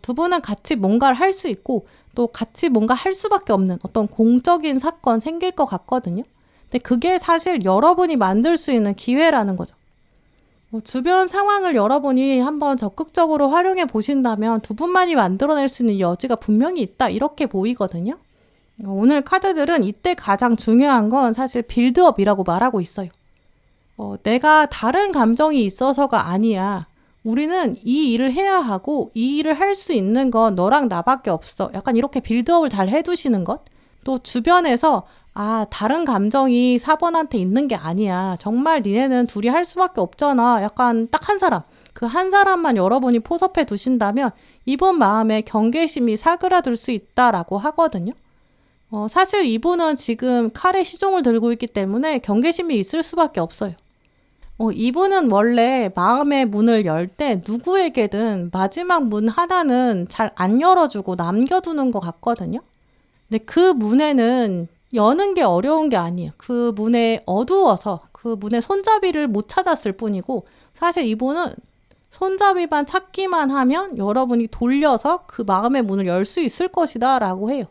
Speaker 1: 두 분은 같이 뭔가를 할 수 있고 또 같이 뭔가 할 수밖에 없는 어떤 공적인 사건 생길 것 같거든요. 근데 그게 사실 여러분이 만들 수 있는 기회라는 거죠. 주변 상황을 여러분이 한번 적극적으로 활용해 보신다면 두 분만이 만들어낼 수 있는 여지가 분명히 있다 이렇게 보이거든요. 오늘 카드들은 이때 가장 중요한 건 사실 빌드업이라고 말하고 있어요. 내가 다른 감정이 있어서가 아니야. 우리는 이 일을 해야 하고 이 일을 할 수 있는 건 너랑 나밖에 없어. 약간 이렇게 빌드업을 잘 해두시는 것. 또 주변에서 다른 감정이 4번한테 있는 게 아니야. 정말 니네는 둘이 할 수밖에 없잖아. 약간 딱 한 사람. 그 한 사람만 여러분이 포섭해 두신다면 이분 마음에 경계심이 사그라들 수 있다라고 하거든요. 사실 이분은 지금 칼의 시종을 들고 있기 때문에 경계심이 있을 수밖에 없어요. 이분은 원래 마음의 문을 열 때 누구에게든 마지막 문 하나는 잘 안 열어주고 남겨두는 것 같거든요. 근데 그 문에는 여는 게 어려운 게 아니에요. 그 문에 어두워서 그 문에 손잡이를 못 찾았을 뿐이고 사실 이분은 손잡이만 찾기만 하면 여러분이 돌려서 그 마음의 문을 열 수 있을 것이다 라고 해요.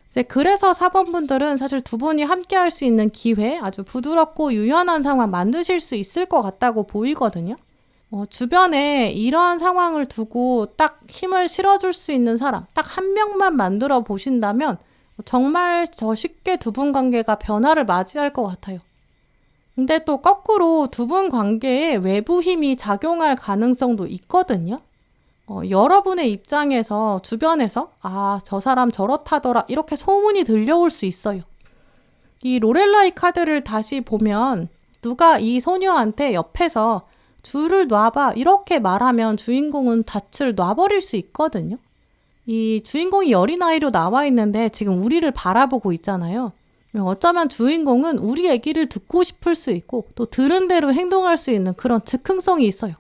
Speaker 1: 이제 그래서 4번 분들은 사실 두 분이 함께 할 수 있는 기회, 아주 부드럽고 유연한 상황 만드실 수 있을 것 같다고 보이거든요. 주변에 이런 상황을 두고 딱 힘을 실어줄 수 있는 사람, 딱 한 명만 만들어 보신다면 정말 더 쉽게 두 분 관계가 변화를 맞이할 것 같아요. 근데 또 거꾸로 두 분 관계에 외부 힘이 작용할 가능성도 있거든요. 여러분의 입장에서 주변에서 저 사람 저렇다더라 이렇게 소문이 들려올 수 있어요. 이 로렐라이 카드를 다시 보면 누가 이 소녀한테 옆에서 줄을 놔봐 이렇게 말하면 주인공은 닻을 놔버릴 수 있거든요. 이 주인공이 어린아이로 나와 있는데 지금 우리를 바라보고 있잖아요. 어쩌면 주인공은 우리 얘기를 듣고 싶을 수 있고 또 들은 대로 행동할 수 있는 그런 즉흥성이 있어요.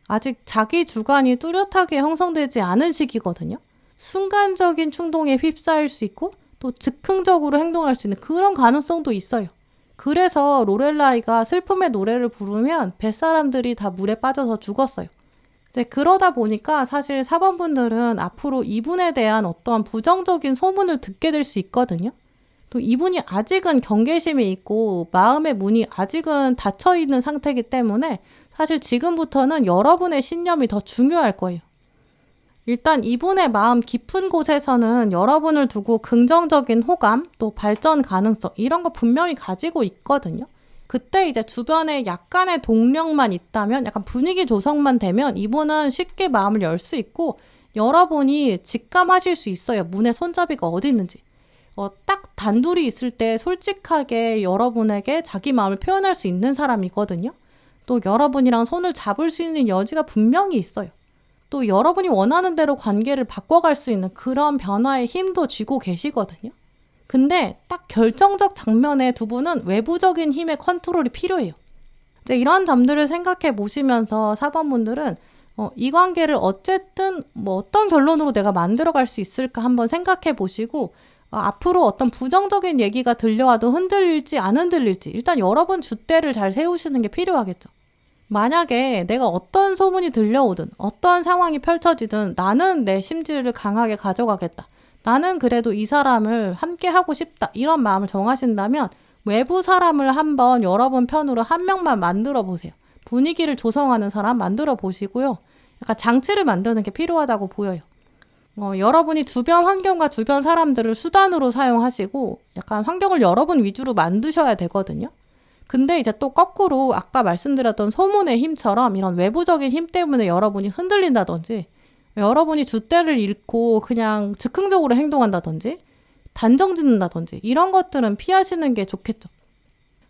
Speaker 1: 아직 자기 주관이 뚜렷하게 형성되지 않은 시기거든요. 순간적인 충동에 휩싸일 수 있고 또 즉흥적으로 행동할 수 있는 그런 가능성도 있어요. 그래서 로렐라이가 슬픔의 노래를 부르면 뱃사람들이 다 물에 빠져서 죽었어요. 이제 그러다 보니까 사실 4번 분들은 앞으로 이분에 대한 어떤 부정적인 소문을 듣게 될 수 있거든요. 또 이분이 아직은 경계심이 있고 마음의 문이 아직은 닫혀 있는 상태이기 때문에 사실 지금부터는 여러분의 신념이 더 중요할 거예요. 일단 이분의 마음 깊은 곳에서는 여러분을 두고 긍정적인 호감, 또 발전 가능성 이런 거 분명히 가지고 있거든요. 그때 이제 주변에 약간의 동력만 있다면, 약간 분위기 조성만 되면 이분은 쉽게 마음을 열 수 있고 여러분이 직감하실 수 있어요. 문의 손잡이가 어디 있는지. 딱 단둘이 있을 때 솔직하게 여러분에게 자기 마음을 표현할 수 있는 사람이거든요. 또 여러분이랑 손을 잡을 수 있는 여지가 분명히 있어요. 또 여러분이 원하는 대로 관계를 바꿔갈 수 있는 그런 변화의 힘도 쥐고 계시거든요. 근데 딱 결정적 장면에 두 분은 외부적인 힘의 컨트롤이 필요해요. 이제 이런 점들을 생각해 보시면서 4번 분들은 이 관계를 어쨌든 어떤 결론으로 내가 만들어갈 수 있을까 한번 생각해 보시고 앞으로 어떤 부정적인 얘기가 들려와도 흔들릴지 안 흔들릴지 일단 여러분 줏대를 잘 세우시는 게 필요하겠죠. 만약에 내가 어떤 소문이 들려오든 어떤 상황이 펼쳐지든 나는 내 심지를 강하게 가져가겠다. 나는 그래도 이 사람을 함께 하고 싶다. 이런 마음을 정하신다면 외부 사람을 한번 여러분 편으로 한 명만 만들어 보세요. 분위기를 조성하는 사람 만들어 보시고요. 약간 장치를 만드는 게 필요하다고 보여요. 여러분이 주변 환경과 주변 사람들을 수단으로 사용하시고 약간 환경을 여러분 위주로 만드셔야 되거든요. 근데 이제 또 거꾸로 아까 말씀드렸던 소문의 힘처럼 이런 외부적인 힘 때문에 여러분이 흔들린다든지 여러분이 줏대를 잃고 그냥 즉흥적으로 행동한다든지 단정 짓는다든지 이런 것들은 피하시는 게 좋겠죠.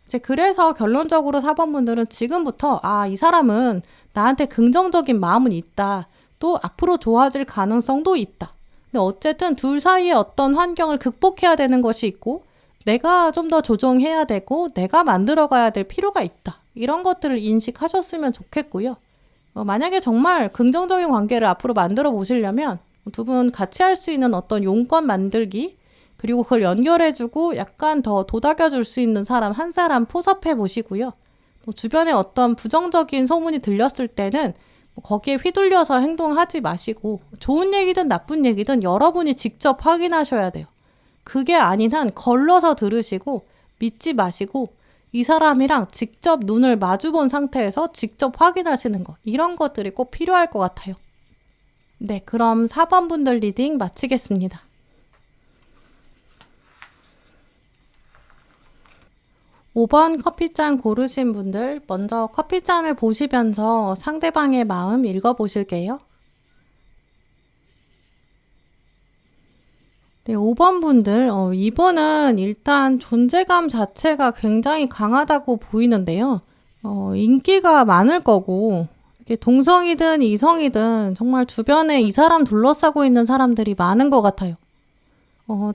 Speaker 1: 이제 그래서 결론적으로 4번분들은 지금부터 이 사람은 나한테 긍정적인 마음은 있다. 또 앞으로 좋아질 가능성도 있다. 근데 어쨌든 둘 사이에 어떤 환경을 극복해야 되는 것이 있고 내가 좀 더 조정해야 되고 내가 만들어가야 될 필요가 있다. 이런 것들을 인식하셨으면 좋겠고요. 만약에 정말 긍정적인 관계를 앞으로 만들어 보시려면 두 분 같이 할 수 있는 어떤 용건 만들기 그리고 그걸 연결해주고 약간 더 도닥여줄 수 있는 사람 한 사람 포섭해 보시고요. 주변에 어떤 부정적인 소문이 들렸을 때는 거기에 휘둘려서 행동하지 마시고 좋은 얘기든 나쁜 얘기든 여러분이 직접 확인하셔야 돼요. 그게 아닌 한 걸러서 들으시고 믿지 마시고 이 사람이랑 직접 눈을 마주본 상태에서 직접 확인하시는 거 이런 것들이 꼭 필요할 것 같아요. 네, 그럼 4번 분들 리딩 마치겠습니다. 5번 커피잔 고르신 분들 먼저 커피잔을 보시면서 상대방의 마음 읽어보실게요. 네, 5번 분들 이분은 일단 존재감 자체가 굉장히 강하다고 보이는데요. 인기가 많을 거고 이게 동성이든 이성이든 정말 주변에 이 사람 둘러싸고 있는 사람들이 많은 것 같아요.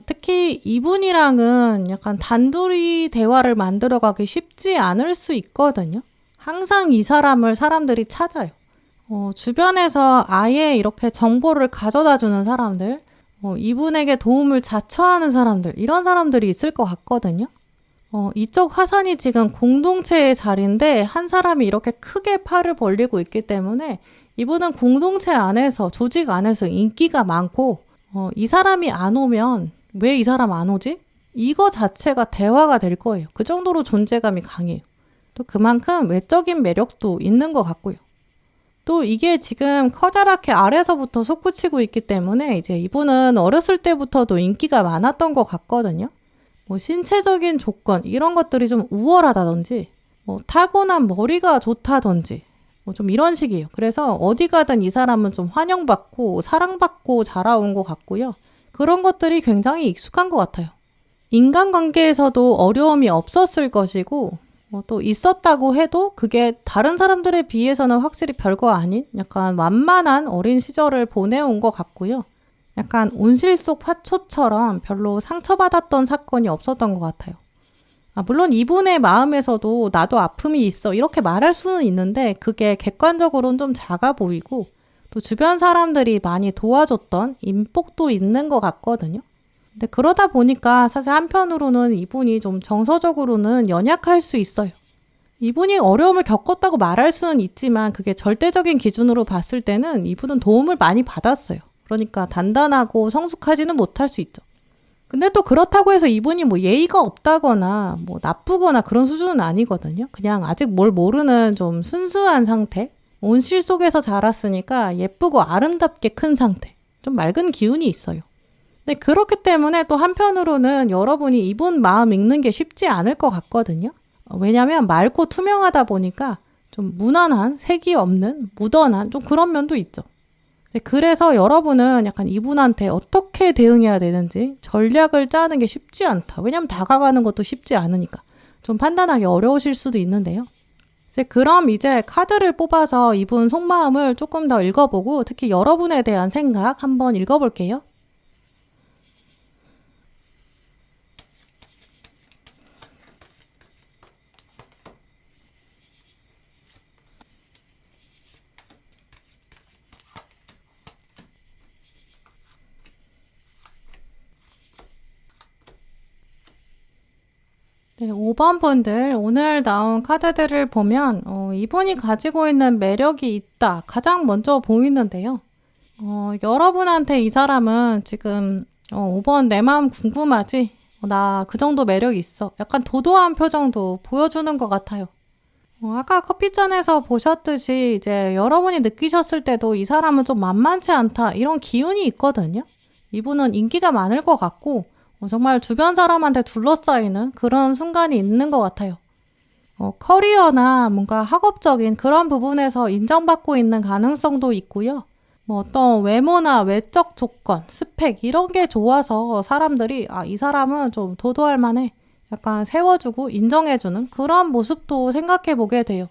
Speaker 1: 특히 이분이랑은 약간 단둘이 대화를 만들어가기 쉽지 않을 수 있거든요. 항상 이 사람을 사람들이 찾아요. 주변에서 아예 이렇게 정보를 가져다 주는 사람들, 이분에게 도움을 자처하는 사람들, 이런 사람들이 있을 것 같거든요. 이쪽 화산이 지금 공동체의 자리인데 한 사람이 이렇게 크게 팔을 벌리고 있기 때문에 이분은 공동체 안에서, 조직 안에서 인기가 많고 이 사람이 안 오면 왜 이 사람 안 오지? 이거 자체가 대화가 될 거예요. 그 정도로 존재감이 강해요. 또 그만큼 외적인 매력도 있는 것 같고요. 또 이게 지금 커다랗게 아래서부터 솟구치고 있기 때문에 이제 이분은 어렸을 때부터도 인기가 많았던 것 같거든요. 신체적인 조건 이런 것들이 좀 우월하다든지 타고난 머리가 좋다든지 좀 이런 식이에요. 그래서 어디 가든 이 사람은 좀 환영받고 사랑받고 자라온 것 같고요. 그런 것들이 굉장히 익숙한 것 같아요. 인간관계에서도 어려움이 없었을 것이고 또 있었다고 해도 그게 다른 사람들에 비해서는 확실히 별거 아닌 약간 완만한 어린 시절을 보내온 것 같고요. 약간 온실 속 화초처럼 별로 상처받았던 사건이 없었던 것 같아요. 물론 이분의 마음에서도 나도 아픔이 있어 이렇게 말할 수는 있는데 그게 객관적으로는 좀 작아 보이고 또 주변 사람들이 많이 도와줬던 인복도 있는 것 같거든요. 근데 그러다 보니까 사실 한편으로는 이분이 좀 정서적으로는 연약할 수 있어요. 이분이 어려움을 겪었다고 말할 수는 있지만 그게 절대적인 기준으로 봤을 때는 이분은 도움을 많이 받았어요. 그러니까 단단하고 성숙하지는 못할 수 있죠. 근데 또 그렇다고 해서 이분이 예의가 없다거나 나쁘거나 그런 수준은 아니거든요. 그냥 아직 뭘 모르는 좀 순수한 상태. 온실 속에서 자랐으니까 예쁘고 아름답게 큰 상태. 좀 맑은 기운이 있어요. 근데 그렇기 때문에 또 한편으로는 여러분이 이분 마음 읽는 게 쉽지 않을 것 같거든요. 왜냐면 맑고 투명하다 보니까 좀 무난한, 색이 없는, 무던한 좀 그런 면도 있죠. 그래서 여러분은 약간 이분한테 어떻게 대응해야 되는지 전략을 짜는 게 쉽지 않다. 왜냐면 다가가는 것도 쉽지 않으니까. 좀 판단하기 어려우실 수도 있는데요. 그럼 이제 카드를 뽑아서 이분 속마음을 조금 더 읽어보고 특히 여러분에 대한 생각 한번 읽어볼게요. 네, 5번 분들 오늘 나온 카드들을 보면 이분이 가지고 있는 매력이 있다. 가장 먼저 보이는데요. 여러분한테 이 사람은 지금 5번 내 마음 궁금하지? 나 그 정도 매력이 있어. 약간 도도한 표정도 보여주는 것 같아요. 아까 커피잔에서 보셨듯이 이제 여러분이 느끼셨을 때도 이 사람은 좀 만만치 않다. 이런 기운이 있거든요. 이분은 인기가 많을 것 같고 정말 주변 사람한테 둘러싸이는 그런 순간이 있는 것 같아요. 커리어나 뭔가 학업적인 그런 부분에서 인정받고 있는 가능성도 있고요. 뭐 어떤 외모나 외적 조건, 스펙 이런 게 좋아서 사람들이 이 사람은 좀 도도할 만해. 약간 세워주고 인정해주는 그런 모습도 생각해 보게 돼요.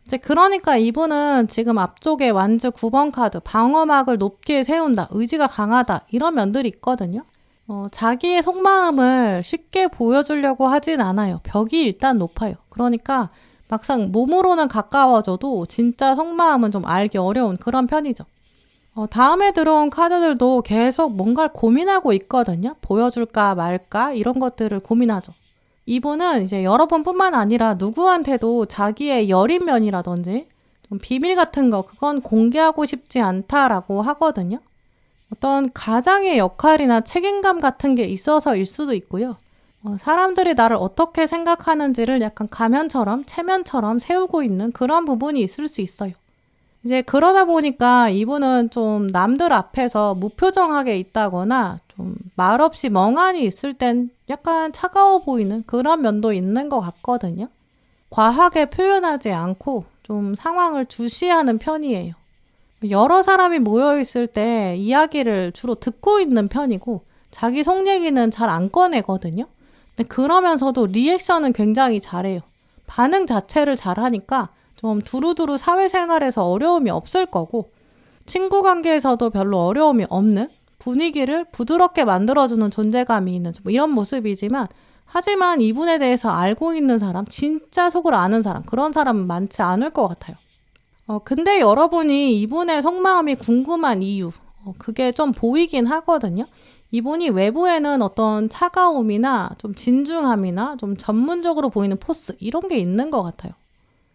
Speaker 1: 이제 그러니까 이분은 지금 앞쪽에 완즈 9번 카드 방어막을 높게 세운다, 의지가 강하다 이런 면들이 있거든요. 자기의 속마음을 쉽게 보여주려고 하진 않아요. 벽이 일단 높아요. 그러니까 막상 몸으로는 가까워져도 진짜 속마음은 좀 알기 어려운 그런 편이죠. 다음에 들어온 카드들도 계속 뭔가를 고민하고 있거든요. 보여줄까 말까 이런 것들을 고민하죠. 이분은 이제 여러분뿐만 아니라 누구한테도 자기의 여린 면이라든지 좀 비밀 같은 거 그건 공개하고 싶지 않다라고 하거든요. 어떤 가장의 역할이나 책임감 같은 게 있어서일 수도 있고요. 사람들이 나를 어떻게 생각하는지를 약간 가면처럼 체면처럼 세우고 있는 그런 부분이 있을 수 있어요. 이제 그러다 보니까 이분은 좀 남들 앞에서 무표정하게 있다거나 좀 말없이 멍하니 있을 땐 약간 차가워 보이는 그런 면도 있는 것 같거든요. 과하게 표현하지 않고 좀 상황을 주시하는 편이에요. 여러 사람이 모여있을 때 이야기를 주로 듣고 있는 편이고 자기 속 얘기는 잘 안 꺼내거든요. 근데 그러면서도 리액션은 굉장히 잘해요. 반응 자체를 잘하니까 좀 두루두루 사회생활에서 어려움이 없을 거고 친구 관계에서도 별로 어려움이 없는 분위기를 부드럽게 만들어주는 존재감이 있는 좀 이런 모습이지만 하지만 이분에 대해서 알고 있는 사람, 진짜 속을 아는 사람, 그런 사람은 많지 않을 것 같아요. 근데 여러분이 이분의 속마음이 궁금한 이유, 그게 좀 보이긴 하거든요. 이분이 외부에는 어떤 차가움이나 좀 진중함이나 좀 전문적으로 보이는 포스, 이런 게 있는 것 같아요.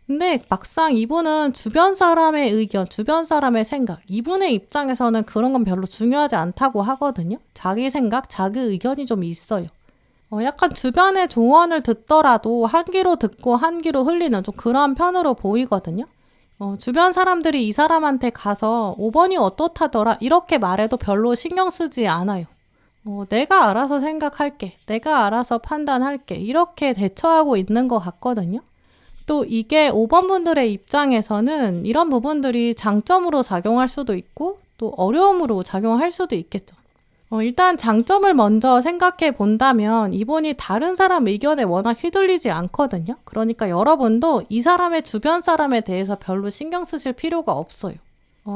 Speaker 1: 근데 막상 이분은 주변 사람의 의견, 주변 사람의 생각, 이분의 입장에서는 그런 건 별로 중요하지 않다고 하거든요. 자기 생각, 자기 의견이 좀 있어요. 약간 주변의 조언을 듣더라도 한 귀로 듣고 한 귀로 흘리는 좀 그런 편으로 보이거든요. 주변 사람들이 이 사람한테 가서 5번이 어떻다더라 이렇게 말해도 별로 신경 쓰지 않아요. 내가 알아서 생각할게, 내가 알아서 판단할게 이렇게 대처하고 있는 것 같거든요. 또 이게 5번 분들의 입장에서는 이런 부분들이 장점으로 작용할 수도 있고 또 어려움으로 작용할 수도 있겠죠. 일단 장점을 먼저 생각해 본다면 이분이 다른 사람 의견에 워낙 휘둘리지 않거든요. 그러니까 여러분도 이 사람의 주변 사람에 대해서 별로 신경 쓰실 필요가 없어요.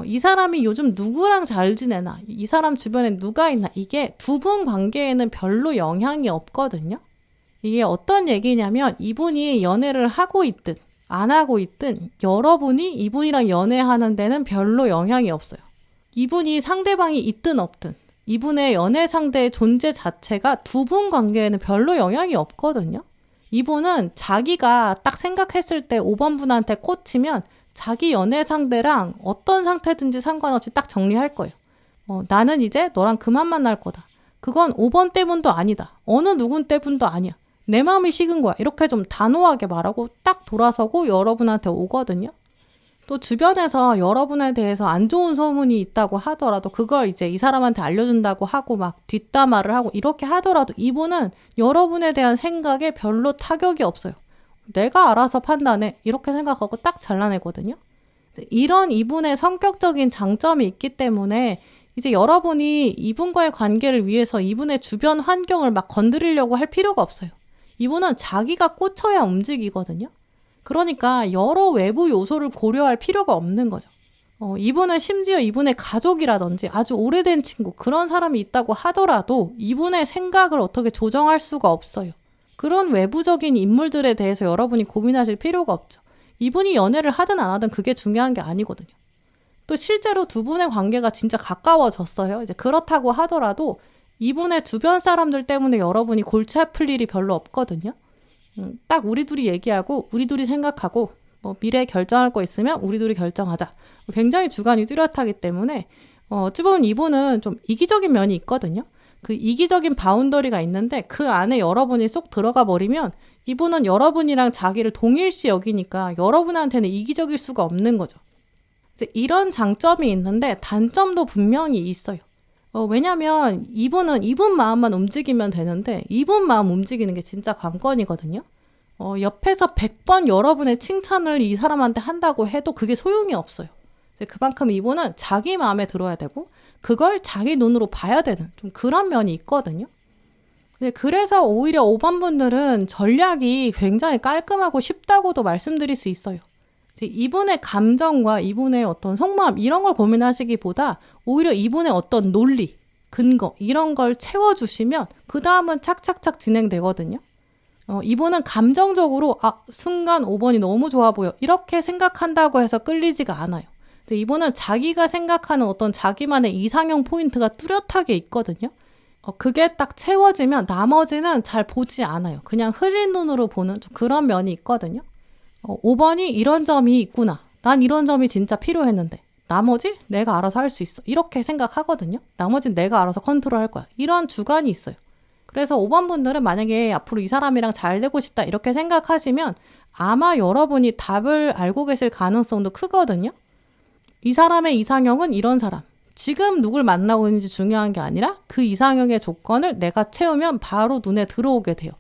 Speaker 1: 이 사람이 요즘 누구랑 잘 지내나, 이 사람 주변에 누가 있나, 이게 두 분 관계에는 별로 영향이 없거든요. 이게 어떤 얘기냐면 이분이 연애를 하고 있든 안 하고 있든 여러분이 이분이랑 연애하는 데는 별로 영향이 없어요. 이분이 상대방이 있든 없든 이분의 연애 상대의 존재 자체가 두 분 관계에는 별로 영향이 없거든요. 이분은 자기가 딱 생각했을 때 5번 분한테 꽂히면 자기 연애 상대랑 어떤 상태든지 상관없이 딱 정리할 거예요. 나는 이제 너랑 그만 만날 거다. 그건 5번 때문도 아니다. 어느 누군 때문도 아니야. 내 마음이 식은 거야. 이렇게 좀 단호하게 말하고 딱 돌아서고 여러분한테 오거든요. 또 주변에서 여러분에 대해서 안 좋은 소문이 있다고 하더라도 그걸 이제 이 사람한테 알려준다고 하고 막 뒷담화를 하고 이렇게 하더라도 이분은 여러분에 대한 생각에 별로 타격이 없어요. 내가 알아서 판단해. 이렇게 생각하고 딱 잘라내거든요. 이런 이분의 성격적인 장점이 있기 때문에 이제 여러분이 이분과의 관계를 위해서 이분의 주변 환경을 막 건드리려고 할 필요가 없어요. 이분은 자기가 꽂혀야 움직이거든요. 그러니까 여러 외부 요소를 고려할 필요가 없는 거죠. 이분은 심지어 이분의 가족이라든지 아주 오래된 친구 그런 사람이 있다고 하더라도 이분의 생각을 어떻게 조정할 수가 없어요. 그런 외부적인 인물들에 대해서 여러분이 고민하실 필요가 없죠. 이분이 연애를 하든 안 하든 그게 중요한 게 아니거든요. 또 실제로 두 분의 관계가 진짜 가까워졌어요. 이제 그렇다고 하더라도 이분의 주변 사람들 때문에 여러분이 골치 아플 일이 별로 없거든요. 딱 우리 둘이 얘기하고 우리 둘이 생각하고 뭐 미래에 결정할 거 있으면 우리 둘이 결정하자. 굉장히 주관이 뚜렷하기 때문에 어찌 보면 이분은 좀 이기적인 면이 있거든요. 그 이기적인 바운더리가 있는데 그 안에 여러분이 쏙 들어가 버리면 이분은 여러분이랑 자기를 동일시 여기니까 여러분한테는 이기적일 수가 없는 거죠. 이제 이런 장점이 있는데 단점도 분명히 있어요. 왜냐면 이분은 이분 마음만 움직이면 되는데 이분 마음 움직이는 게 진짜 관건이거든요. 옆에서 100번 여러분의 칭찬을 이 사람한테 한다고 해도 그게 소용이 없어요. 그만큼 이분은 자기 마음에 들어야 되고 그걸 자기 눈으로 봐야 되는 좀 그런 면이 있거든요. 그래서 오히려 5번 분들은 전략이 굉장히 깔끔하고 쉽다고도 말씀드릴 수 있어요. 이분의 감정과 이분의 어떤 속마음 이런 걸 고민하시기보다 오히려 이분의 어떤 논리, 근거 이런 걸 채워주시면 그 다음은 착착착 진행되거든요. 이분은 감정적으로 순간 5번이 너무 좋아 보여 이렇게 생각한다고 해서 끌리지가 않아요. 이분은 자기가 생각하는 어떤 자기만의 이상형 포인트가 뚜렷하게 있거든요. 그게 딱 채워지면 나머지는 잘 보지 않아요. 그냥 흐린 눈으로 보는 좀 그런 면이 있거든요. 5번이 이런 점이 있구나. 난 이런 점이 진짜 필요했는데 나머지 내가 알아서 할 수 있어. 이렇게 생각하거든요. 나머지는 내가 알아서 컨트롤할 거야. 이런 주관이 있어요. 그래서 5번 분들은 만약에 앞으로 이 사람이랑 잘 되고 싶다 이렇게 생각하시면 아마 여러분이 답을 알고 계실 가능성도 크거든요. 이 사람의 이상형은 이런 사람. 지금 누굴 만나고 있는지 중요한 게 아니라 그 이상형의 조건을 내가 채우면 바로 눈에 들어오게 돼요.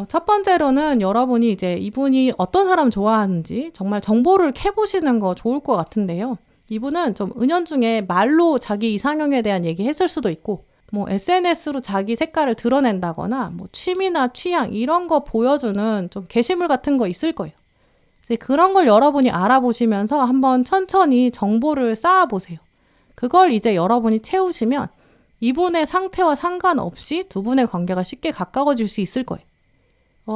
Speaker 1: 첫 번째로는 여러분이 이제 이분이 어떤 사람 좋아하는지 정말 정보를 캐보시는 거 좋을 것 같은데요. 이분은 좀 은연중에 말로 자기 이상형에 대한 얘기 했을 수도 있고 뭐 SNS로 자기 색깔을 드러낸다거나 뭐 취미나 취향 이런 거 보여주는 좀 게시물 같은 거 있을 거예요. 이제 그런 걸 여러분이 알아보시면서 한번 천천히 정보를 쌓아보세요. 그걸 이제 여러분이 채우시면 이분의 상태와 상관없이 두 분의 관계가 쉽게 가까워질 수 있을 거예요.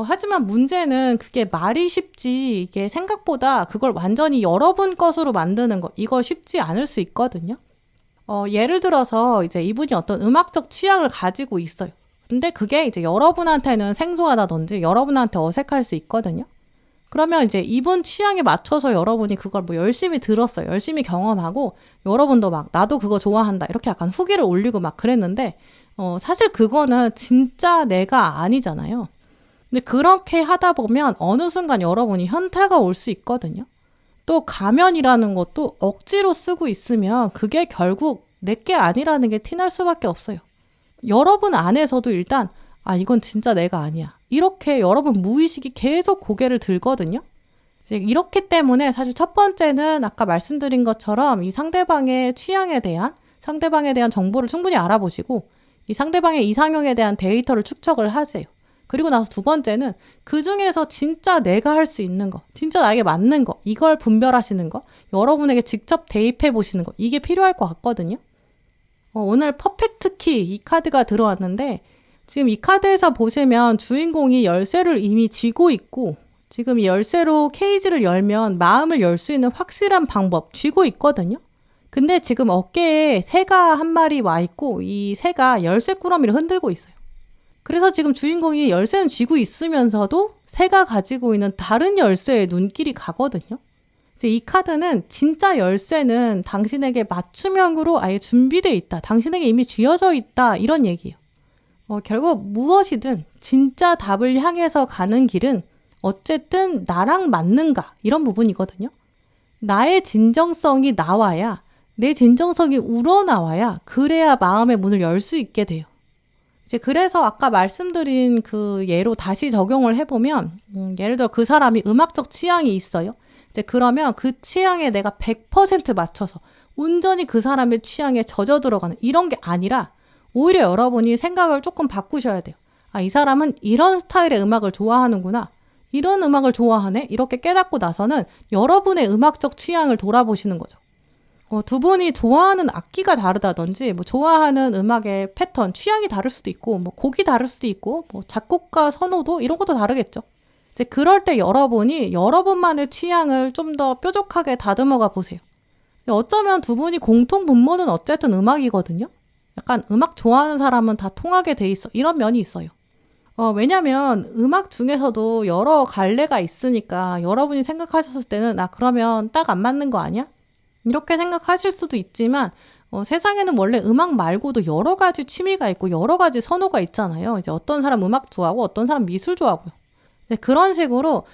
Speaker 1: 하지만 문제는 그게 말이 쉽지 이게 생각보다 그걸 완전히 여러분 것으로 만드는 거 이거 쉽지 않을 수 있거든요. 예를 들어서 이제 이분이 어떤 음악적 취향을 가지고 있어요. 근데 그게 이제 여러분한테는 생소하다든지 여러분한테 어색할 수 있거든요. 그러면 이제 이분 취향에 맞춰서 여러분이 그걸 뭐 열심히 들었어요. 열심히 경험하고 여러분도 막 나도 그거 좋아한다 이렇게 약간 후기를 올리고 막 그랬는데 사실 그거는 진짜 내가 아니잖아요. 근데 그렇게 하다 보면 어느 순간 여러분이 현타가 올 수 있거든요. 또 가면이라는 것도 억지로 쓰고 있으면 그게 결국 내게 아니라는 게 티날 수밖에 없어요. 여러분 안에서도 일단 이건 진짜 내가 아니야. 이렇게 여러분 무의식이 계속 고개를 들거든요. 이제 이렇기 때문에 사실 첫 번째는 아까 말씀드린 것처럼 이 상대방의 취향에 대한 상대방에 대한 정보를 충분히 알아보시고 이 상대방의 이상형에 대한 데이터를 축적을 하세요. 그리고 나서 두 번째는 그 중에서 진짜 내가 할 수 있는 거, 진짜 나에게 맞는 거, 이걸 분별하시는 거, 여러분에게 직접 대입해 보시는 거, 이게 필요할 것 같거든요. 오늘 퍼펙트 키 이 카드가 들어왔는데 지금 이 카드에서 보시면 주인공이 열쇠를 이미 쥐고 있고 지금 이 열쇠로 케이지를 열면 마음을 열 수 있는 확실한 방법 쥐고 있거든요. 근데 지금 어깨에 새가 한 마리 와 있고 이 새가 열쇠 꾸러미를 흔들고 있어요. 그래서 지금 주인공이 열쇠는 쥐고 있으면서도 새가 가지고 있는 다른 열쇠에 눈길이 가거든요. 이제 이 카드는 진짜 열쇠는 당신에게 맞춤형으로 아예 준비되어 있다. 당신에게 이미 쥐어져 있다. 이런 얘기예요. 결국 무엇이든 진짜 답을 향해서 가는 길은 어쨌든 나랑 맞는가 이런 부분이거든요. 나의 진정성이 나와야 내 진정성이 우러나와야 그래야 마음의 문을 열 수 있게 돼요. 이제 그래서 아까 말씀드린 그 예로 다시 적용을 해보면 예를 들어 그 사람이 음악적 취향이 있어요. 이제 그러면 그 취향에 내가 100% 맞춰서 온전히 그 사람의 취향에 젖어 들어가는 이런 게 아니라 오히려 여러분이 생각을 조금 바꾸셔야 돼요. 이 사람은 이런 스타일의 음악을 좋아하는구나. 이런 음악을 좋아하네. 이렇게 깨닫고 나서는 여러분의 음악적 취향을 돌아보시는 거죠. 두 분이 좋아하는 악기가 다르다든지 뭐 좋아하는 음악의 패턴, 취향이 다를 수도 있고 뭐 곡이 다를 수도 있고 뭐 작곡가 선호도 이런 것도 다르겠죠. 이제 그럴 때 여러분이 여러분만의 취향을 좀 더 뾰족하게 다듬어가 보세요. 어쩌면 두 분이 공통 분모는 어쨌든 음악이거든요. 약간 음악 좋아하는 사람은 다 통하게 돼 있어. 이런 면이 있어요. 왜냐면 음악 중에서도 여러 갈래가 있으니까 여러분이 생각하셨을 때는 그러면 딱 안 맞는 거 아니야? 이렇게 생각하실 수도 있지만 세상에는 원래 음악 말고도 여러 가지 취미가 있고 여러 가지 선호가 있잖아요. 이제 어떤 사람 음악 좋아하고 어떤 사람 미술 좋아하고요. 이제 그런 식으로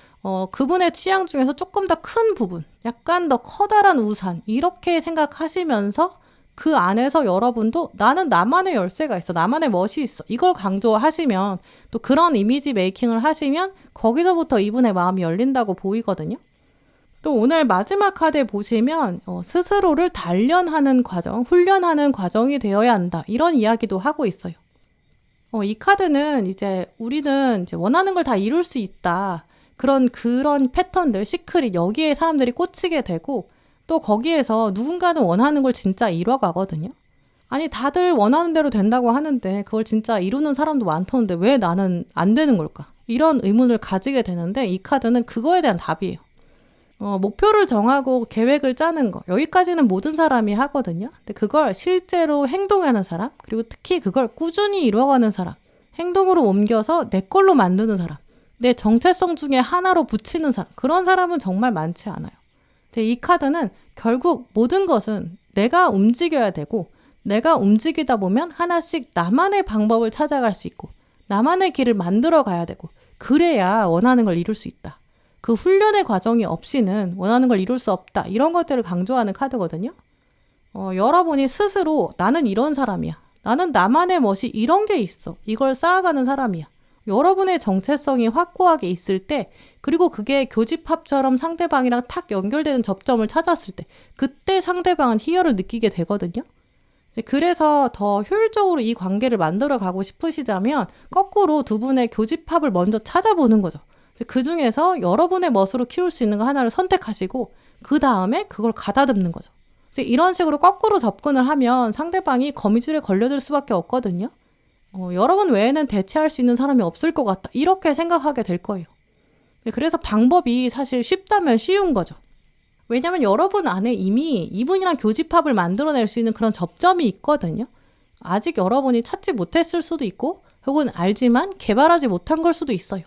Speaker 1: 그분의 취향 중에서 조금 더 큰 부분, 약간 더 커다란 우산 이렇게 생각하시면서 그 안에서 여러분도 나는 나만의 열쇠가 있어, 나만의 멋이 있어 이걸 강조하시면 또 그런 이미지 메이킹을 하시면 거기서부터 이분의 마음이 열린다고 보이거든요. 또 오늘 마지막 카드에 보시면 스스로를 단련하는 과정, 훈련하는 과정이 되어야 한다 이런 이야기도 하고 있어요. 이 카드는 이제 우리는 이제 원하는 걸 다 이룰 수 있다. 그런 패턴들, 시크릿 여기에 사람들이 꽂히게 되고 또 거기에서 누군가는 원하는 걸 진짜 이뤄가거든요. 아니 다들 원하는 대로 된다고 하는데 그걸 진짜 이루는 사람도 많던데 왜 나는 안 되는 걸까? 이런 의문을 가지게 되는데 이 카드는 그거에 대한 답이에요. 목표를 정하고 계획을 짜는 거 여기까지는 모든 사람이 하거든요. 근데 그걸 실제로 행동하는 사람 그리고 특히 그걸 꾸준히 이뤄가는 사람 행동으로 옮겨서 내 걸로 만드는 사람 내 정체성 중에 하나로 붙이는 사람 그런 사람은 정말 많지 않아요. 이 카드는 결국 모든 것은 내가 움직여야 되고 내가 움직이다 보면 하나씩 나만의 방법을 찾아갈 수 있고 나만의 길을 만들어 가야 되고 그래야 원하는 걸 이룰 수 있다. 그 훈련의 과정이 없이는 원하는 걸 이룰 수 없다. 이런 것들을 강조하는 카드거든요. 여러분이 스스로 나는 이런 사람이야. 나는 나만의 멋이 이런 게 있어. 이걸 쌓아가는 사람이야. 여러분의 정체성이 확고하게 있을 때 그리고 그게 교집합처럼 상대방이랑 탁 연결되는 접점을 찾았을 때 그때 상대방은 희열을 느끼게 되거든요. 그래서 더 효율적으로 이 관계를 만들어 가고 싶으시다면 거꾸로 두 분의 교집합을 먼저 찾아보는 거죠. 그 중에서 여러분의 멋으로 키울 수 있는 거 하나를 선택하시고 그 다음에 그걸 가다듬는 거죠. 이런 식으로 거꾸로 접근을 하면 상대방이 거미줄에 걸려들 수밖에 없거든요. 여러분 외에는 대체할 수 있는 사람이 없을 것 같다. 이렇게 생각하게 될 거예요. 그래서 방법이 사실 쉽다면 쉬운 거죠. 왜냐하면 여러분 안에 이미 이분이랑 교집합을 만들어낼 수 있는 그런 접점이 있거든요. 아직 여러분이 찾지 못했을 수도 있고 혹은 알지만 개발하지 못한 걸 수도 있어요.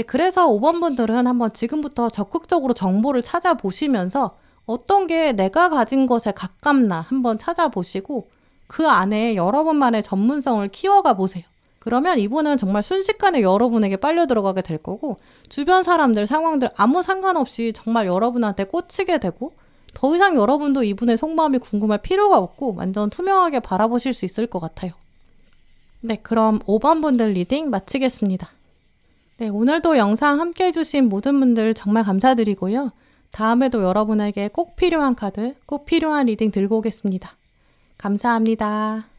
Speaker 1: 그래서 5번 분들은 한번 지금부터 적극적으로 정보를 찾아보시면서 어떤 게 내가 가진 것에 가깝나 한번 찾아보시고 그 안에 여러분만의 전문성을 키워가 보세요. 그러면 이분은 정말 순식간에 여러분에게 빨려 들어가게 될 거고 주변 사람들, 상황들 아무 상관없이 정말 여러분한테 꽂히게 되고 더 이상 여러분도 이분의 속마음이 궁금할 필요가 없고 완전 투명하게 바라보실 수 있을 것 같아요. 네, 그럼 5번 분들 리딩 마치겠습니다. 네, 오늘도 영상 함께 해주신 모든 분들 정말 감사드리고요. 다음에도 여러분에게 꼭 필요한 카드, 꼭 필요한 리딩 들고 오겠습니다. 감사합니다.